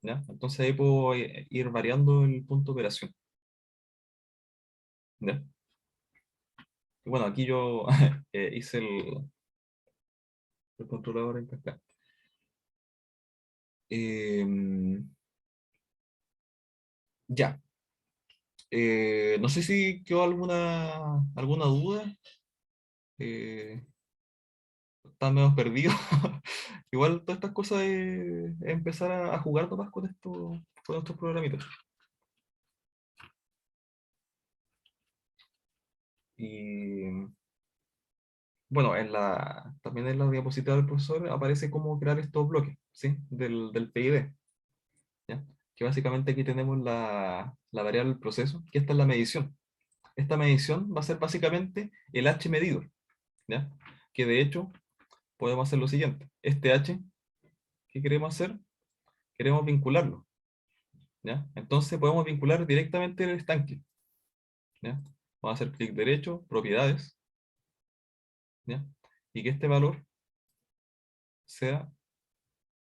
¿Ya? Entonces ahí puedo ir variando el punto de operación. ¿Ya? Y bueno, aquí yo hice el controlador en cascada. Ya. No sé si quedó alguna duda. Está medio perdido. Igual todas estas cosas es empezar a jugar nomás con estos programitas. Y bueno, también en la diapositiva del profesor aparece cómo crear estos bloques, ¿sí? Del PID, ¿ya? Que básicamente aquí tenemos la variable del proceso, que esta es la medición. Esta medición va a ser básicamente el H medido, ¿ya? Que de hecho podemos hacer lo siguiente. Este H, ¿qué queremos hacer? Queremos vincularlo, ¿ya? Entonces podemos vincular directamente el estanque, ¿ya? Vamos a hacer clic derecho, propiedades, ¿ya? Y que este valor sea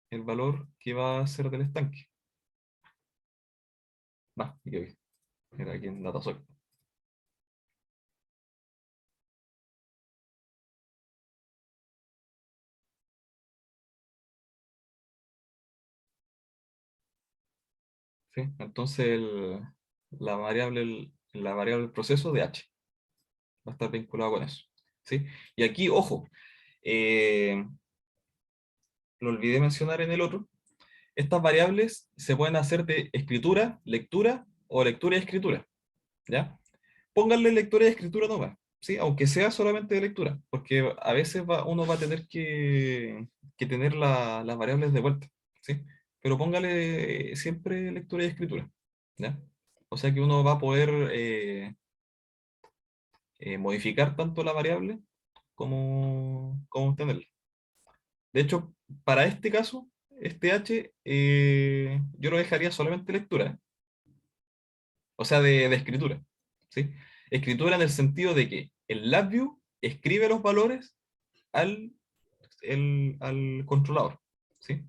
el valor que va a ser del estanque. Va, y que era aquí en Datasoft. ¿Sí? Entonces la variable del proceso de H va a estar vinculado con eso. ¿sí? Y aquí, ojo, lo olvidé mencionar en el otro, estas variables se pueden hacer de escritura, lectura o lectura y escritura, ¿ya? Pónganle lectura y escritura nomás, ¿sí? Aunque sea solamente de lectura, porque a veces uno va a tener que tener las variables de vuelta, ¿sí? Pero póngale siempre lectura y escritura, ¿ya? O sea que uno va a poder modificar tanto la variable como obtenerla. De hecho, para este caso, este h, yo lo dejaría solamente lectura, ¿eh? O sea, de escritura, ¿sí? Escritura en el sentido de que el LabVIEW escribe los valores al, al controlador, ¿sí?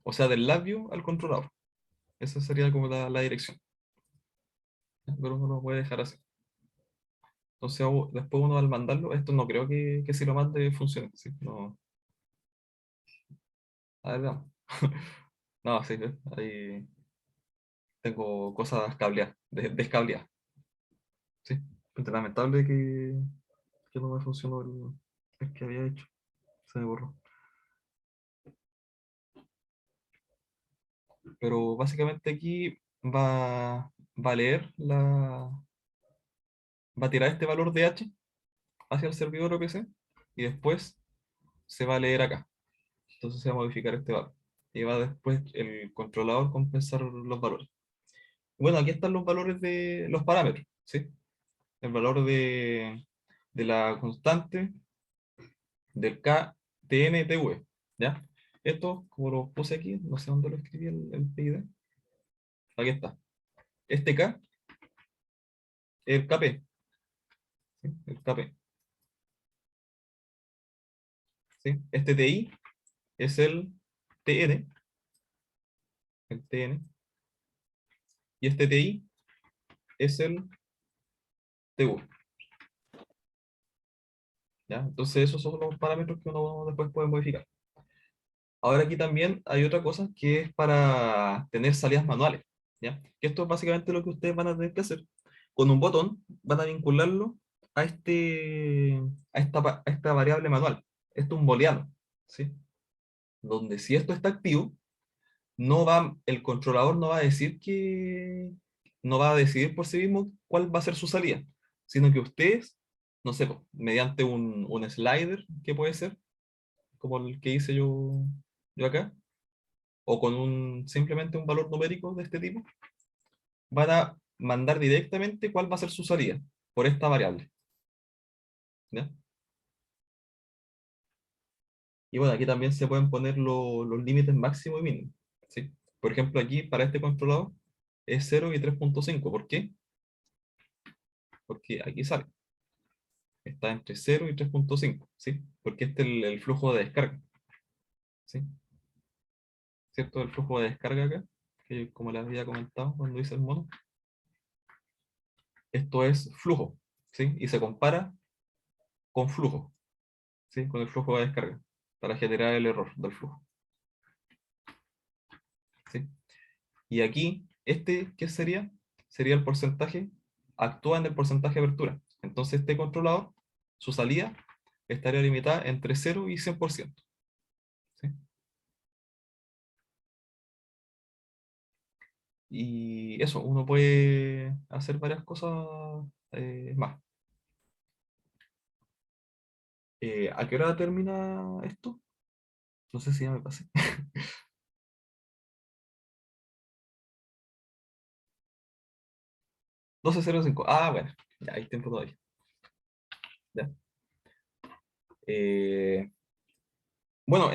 O sea, del LabVIEW al controlador. Esa sería como la dirección. Pero uno lo puede dejar así. Entonces, después uno al mandarlo, esto no creo que si lo mande funcione, ¿sí? No, a ver, veamos. No, sí, ahí tengo cosas cableadas, descableadas, ¿sí? Es lamentable que no me funcionó el que había hecho. Se me borró. Pero básicamente aquí va a leer va a tirar este valor de h hacia el servidor OPC y después se va a leer acá. Entonces se va a modificar este valor. Y va después el controlador compensar los valores. Bueno, aquí están los valores de los parámetros, ¿sí? El valor de la constante del KTNTV, ¿ya? Esto, como lo puse aquí, no sé dónde lo escribí el PID. Aquí está. Este K, el KP, ¿sí? El KP, ¿sí? Este TI es TN, el TN, y este TI es el TU, ¿ya? Entonces esos son los parámetros que uno después puede modificar. Ahora aquí también hay otra cosa que es para tener salidas manuales, ¿ya? Que esto es básicamente lo que ustedes van a tener que hacer. Con un botón van a vincularlo a, a esta variable manual. Esto es un booleano, ¿sí? Donde si esto está activo, el controlador no va a decir no va a decidir por sí mismo cuál va a ser su salida, sino que ustedes, no sé, po, mediante un slider, que puede ser, como el que hice yo acá, o con simplemente un valor numérico de este tipo, van a mandar directamente cuál va a ser su salida por esta variable, ¿ya? Y bueno, aquí también se pueden poner los límites máximo y mínimo, ¿sí? Por ejemplo, aquí para este controlador es 0 y 3.5. ¿Por qué? Porque aquí sale. Está entre 0 y 3.5, ¿sí? Porque este es el flujo de descarga, ¿sí? ¿Cierto? El flujo de descarga acá, que como les había comentado cuando hice el mono, esto es flujo, ¿sí? Y se compara con flujo, ¿sí? Con el flujo de descarga, para generar el error del flujo, ¿sí? Y aquí, ¿qué sería? Sería el porcentaje, actúa en el porcentaje de apertura. Entonces este controlador, su salida, estaría limitada entre 0 y 100%, ¿sí? Y eso, uno puede hacer varias cosas más. ¿A qué hora termina esto? No sé si ya me pasé. 12:05. Ah, bueno, ya hay tiempo todavía. Ya. Eh, bueno,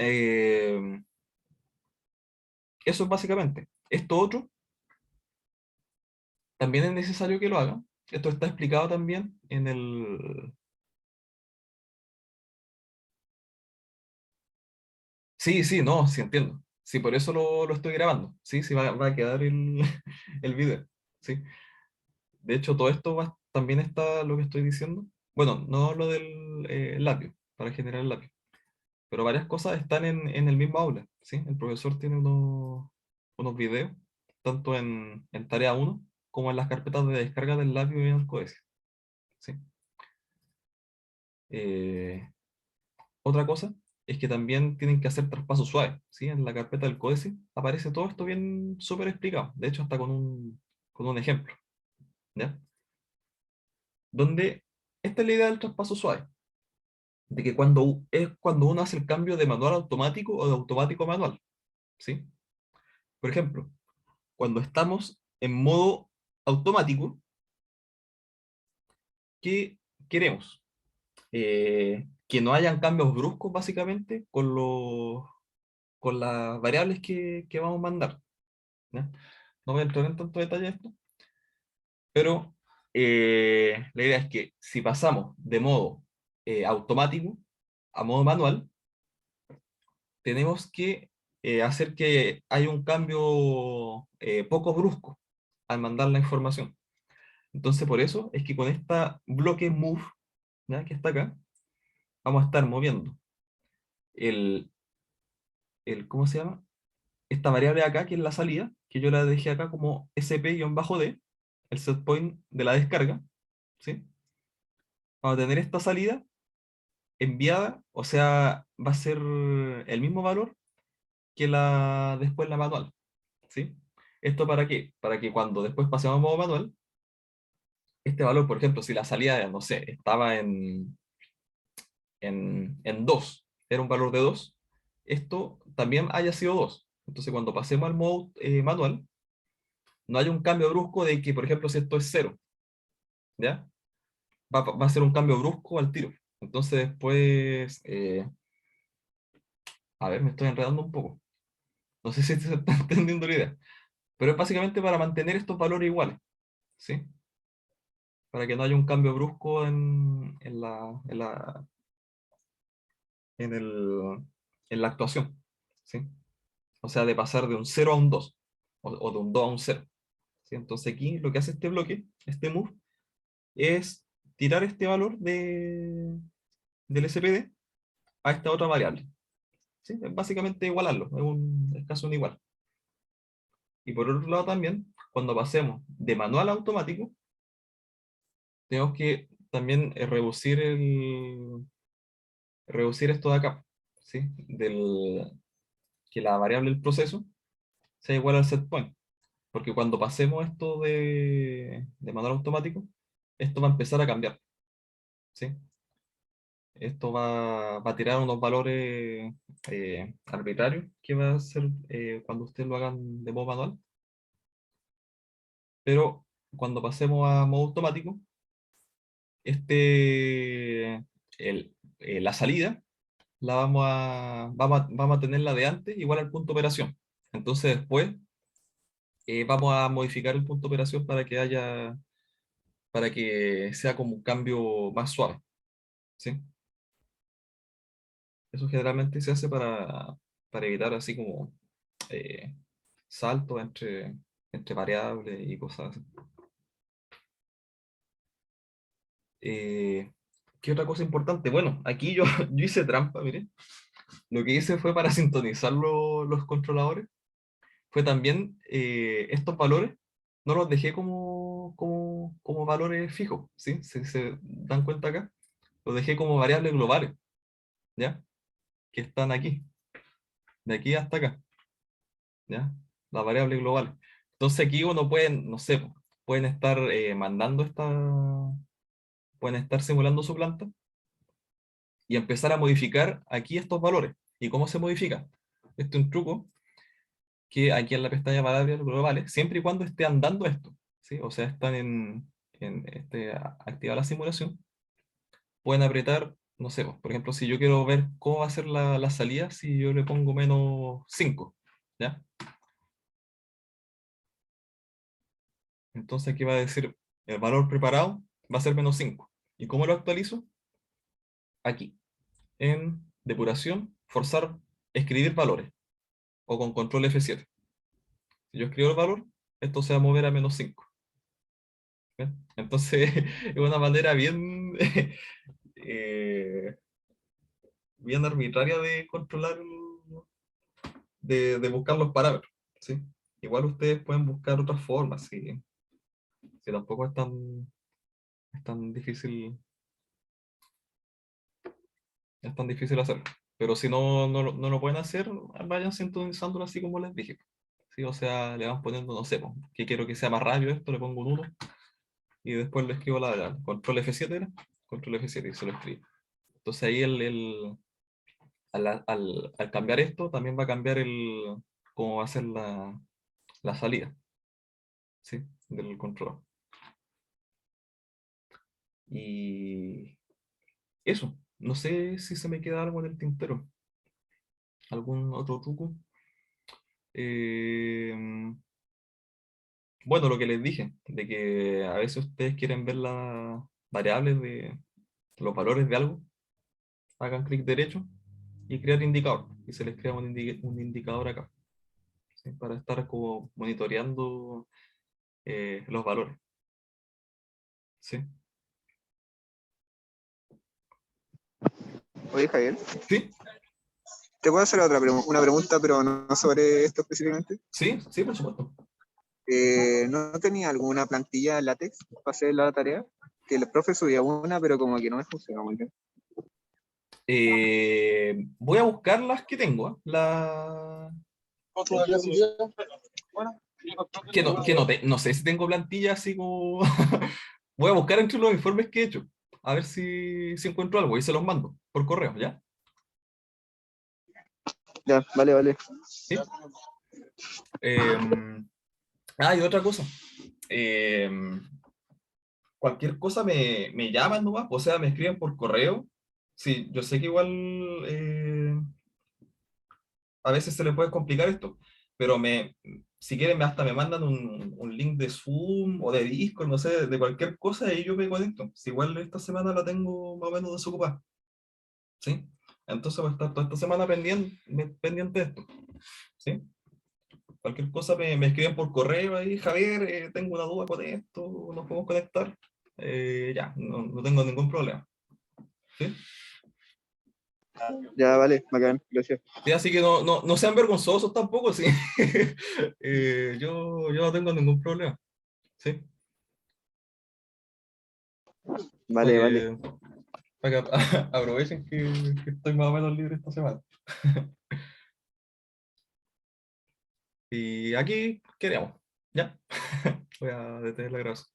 eso es básicamente. Esto otro también es necesario que lo haga. Esto está explicado también en el... Sí, sí, no, sí entiendo. Sí, por eso lo estoy grabando. Sí, sí, va a quedar el video. Sí. De hecho, todo esto también está lo que estoy diciendo. Bueno, no lo del labio, para generar el labio, pero varias cosas están en el mismo aula. ¿Sí? El profesor tiene unos videos, tanto en tarea uno como en las carpetas de descarga del labio y en el Codesis. ¿Sí? Otra cosa es que también tienen que hacer traspasos suaves, ¿sí? En la carpeta del códice aparece todo esto bien súper explicado, de hecho hasta con un ejemplo, ¿ya? Donde esta es la idea del traspaso suave, de que es cuando uno hace el cambio de manual a automático o de automático a manual, ¿sí? Por ejemplo, cuando estamos en modo automático, ¿qué queremos? Que no hayan cambios bruscos básicamente con las variables que vamos a mandar, ¿ya? No voy a entrar en tanto detalle esto, pero la idea es que si pasamos de modo automático a modo manual, tenemos que hacer que haya un cambio poco brusco al mandar la información. Entonces, por eso es que con esta bloque move, ¿ya? Que está acá, vamos a estar moviendo el, ¿cómo se llama? Esta variable de acá, que es la salida, que yo la dejé acá como sp-d, el set point de la descarga, ¿sí? Vamos a tener esta salida enviada, o sea, va a ser el mismo valor que después la manual, ¿sí? ¿Esto para qué? Para que cuando después pasemos a modo manual, este valor, por ejemplo, si la salida, no sé, estaba en 2, era un valor de 2, esto también haya sido 2. Entonces, cuando pasemos al modo manual, no haya un cambio brusco de que, por ejemplo, si esto es 0, ¿ya? Va a ser un cambio brusco al tiro. Entonces, después, a ver, me estoy enredando un poco. No sé si se está entendiendo la idea, pero es básicamente para mantener estos valores iguales, ¿sí? Para que no haya un cambio brusco en el, en la actuación, ¿sí? O sea, de pasar de un 0 a un 2, o de un 2 a un 0, ¿sí? Entonces aquí lo que hace este bloque, este move, es tirar este valor del SPD a esta otra variable, ¿sí? Es básicamente igualarlo, es casi un igual. Y por otro lado también, cuando pasemos de manual a automático, tenemos que también reducir esto de acá, ¿sí? Que la variable del proceso sea igual al set point. Porque cuando pasemos esto de manual automático, esto va a empezar a cambiar, ¿sí? Esto va a tirar unos valores arbitrarios que va a ser cuando ustedes lo hagan de modo manual. Pero cuando pasemos a modo automático, la salida vamos a tener la de antes igual al punto de operación. Entonces después vamos a modificar el punto de operación para que sea como un cambio más suave, ¿sí? Eso generalmente se hace para evitar así como eh, saltos entre variables y cosas así. Eh, ¿Qué otra cosa importante? Bueno, aquí yo hice trampa, mire. Lo que hice fue para sintonizar los controladores, fue también estos valores, no los dejé como valores fijos, ¿sí? Si se dan cuenta acá, los dejé como variables globales, ¿ya? Que están aquí, de aquí hasta acá, ¿ya? Las variables globales. Entonces aquí uno puede, no sé, pueden estar pueden estar simulando su planta y empezar a modificar aquí estos valores. ¿Y cómo se modifica? Este es un truco que aquí en la pestaña variables globales, siempre y cuando esté andando esto, ¿sí? O sea, están activa la simulación, pueden apretar, no sé, por ejemplo, si yo quiero ver cómo va a ser la salida, si yo le pongo -5, ¿ya? Entonces aquí va a decir, el valor preparado va a ser -5. ¿Y cómo lo actualizo? Aquí, en depuración, forzar, escribir valores, o con control F7. Si yo escribo el valor, esto se va a mover a -5. ¿Ven? Entonces, es una manera eh, bien arbitraria de controlar, de buscar los parámetros, ¿sí? Igual ustedes pueden buscar otras formas, si tampoco es tan difícil es tan difícil hacerlo. Pero si no lo pueden hacer, vayan sintonizándolo así como les dije. ¿Sí? O sea, le van poniendo, no sé, po, que quiero que sea más rápido esto, le pongo un 1 y después le escribo la control F7, ¿era? Control F7 y se lo escribo. Entonces ahí al cambiar esto, también va a cambiar cómo va a ser la salida, ¿sí? Del controlador. Y eso, no sé si se me queda algo en el tintero. ¿Algún otro truco? Eh, bueno, lo que les dije, de que a veces ustedes quieren ver las variables de los valores de algo, hagan clic derecho y crear indicador. Y se les crea un indicador acá, ¿sí? Para estar como monitoreando los valores. ¿Sí? Oye, Javier, ¿Sí? ¿te puedo hacer una pregunta, pero no sobre esto específicamente? Sí, sí, por supuesto. ¿No tenía alguna plantilla en LaTeX para hacer la tarea? Que el profe subía una, pero como que no me funcionó muy bien. Voy a buscar las que tengo. No sé si tengo plantilla así como... Voy a buscar entre los informes que he hecho. A ver si encuentro algo y se los mando por correo, ¿ya? Ya, vale, vale. ¿Sí? Y otra cosa. Cualquier cosa me llaman nomás, o sea, me escriben por correo. Sí, yo sé que igual a veces se les puede complicar esto, pero si quieren hasta me mandan un link de Zoom o de Discord, no sé, de cualquier cosa y yo me conecto. Si igual esta semana la tengo más o menos desocupada, ¿sí? Entonces voy a estar toda esta semana pendiente de esto, ¿sí? Cualquier cosa me escriben por correo ahí, Javier, tengo una duda con esto, nos podemos conectar. Ya, no tengo ningún problema, ¿sí? Ya, vale, bacán, gracias. Sí, así que no sean vergonzosos tampoco, sí. Yo no tengo ningún problema, ¿sí? Para Vale, vale. para que aprovechen que estoy más o menos libre esta semana. Y aquí queremos, ¿ya? Voy a detener la grabación.